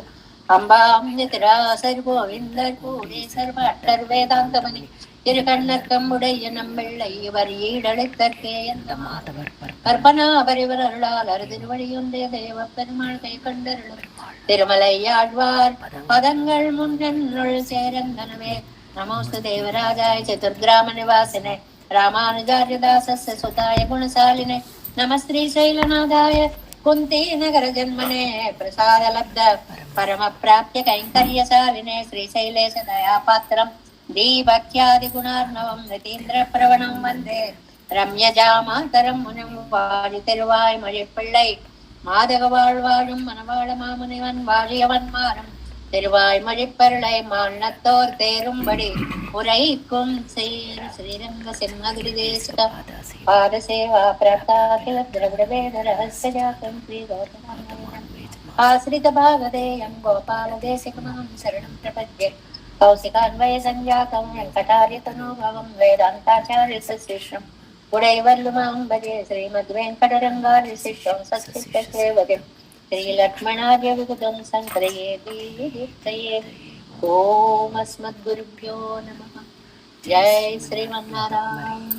Speaker 1: அம்பாம் நிதிராசர் கோவிந்தர் கூடே சர்வட்டர் வேதாந்தமணி திருக்கண்ணற்கம்முடைய நம்மிள்ளை இவர் ஈடழைத்தற்கே எந்த மாதவர் கற்பனாபரிவர் அருளால் அருதிருவழியுடைய தேவ பெருமாள் கை கண்டருளும் திருமலை ஆழ்வார் பதங்கள் முன்னுள் சேரந்தனவே. நமோஸ்து தேவராஜாய சதுர்கிராம நிவாசினே ராமானுஜாரியதாசஸ்ய சுதாய குணசாலினே நமஸ்ரீ சைலநாதாய குந்தி நகர ஜன்மனே பிரசாத லப்த பரம பிராப்ய கைங்கர்யசாலினே ஸ்ரீசைலேஷ தயாபாத்திரம் தீபக்யாதி குணார்ணவம் நிதீந்திர பிரவணம் வந்தே ரம்யஜாமாதரம் முனம் வாழி திருவாய் மொழிப்பிள்ளை மாதக வாழ்வாழும் மனவாழ மாமுனிவன் வாழியவன் மாறும் திருவாய் மொழிப்பருளை மானத்தோர் தேரும்படி உரைக்கும் சேர் ஸ்ரீரங்க சிம்மகிரி தேசிக பாதசேவா பிராப்தாகில திரவிட வேத ரகஸ்ய ஜாதம் ஸ்ரீ ஆசிரித பாகதேயம் கோபால தேசிகமாம் சரணம் பிரபத்யே కౌశికాన్వయ సంజాతం వెంకటార్యతనోభవం వేదాంతాచార్య శిష్యం ఉడైవర్లుమాం భజే శ్రీమద్వేంకటరంగారి శిష్యం సంస్కృత్యే శ్రీలక్ష్మణార్య విగుదం సంక్రయే దీప్తయే. ఓం అస్మద్గురుభ్యో నమః. జై శ్రీమన్నారాయణ.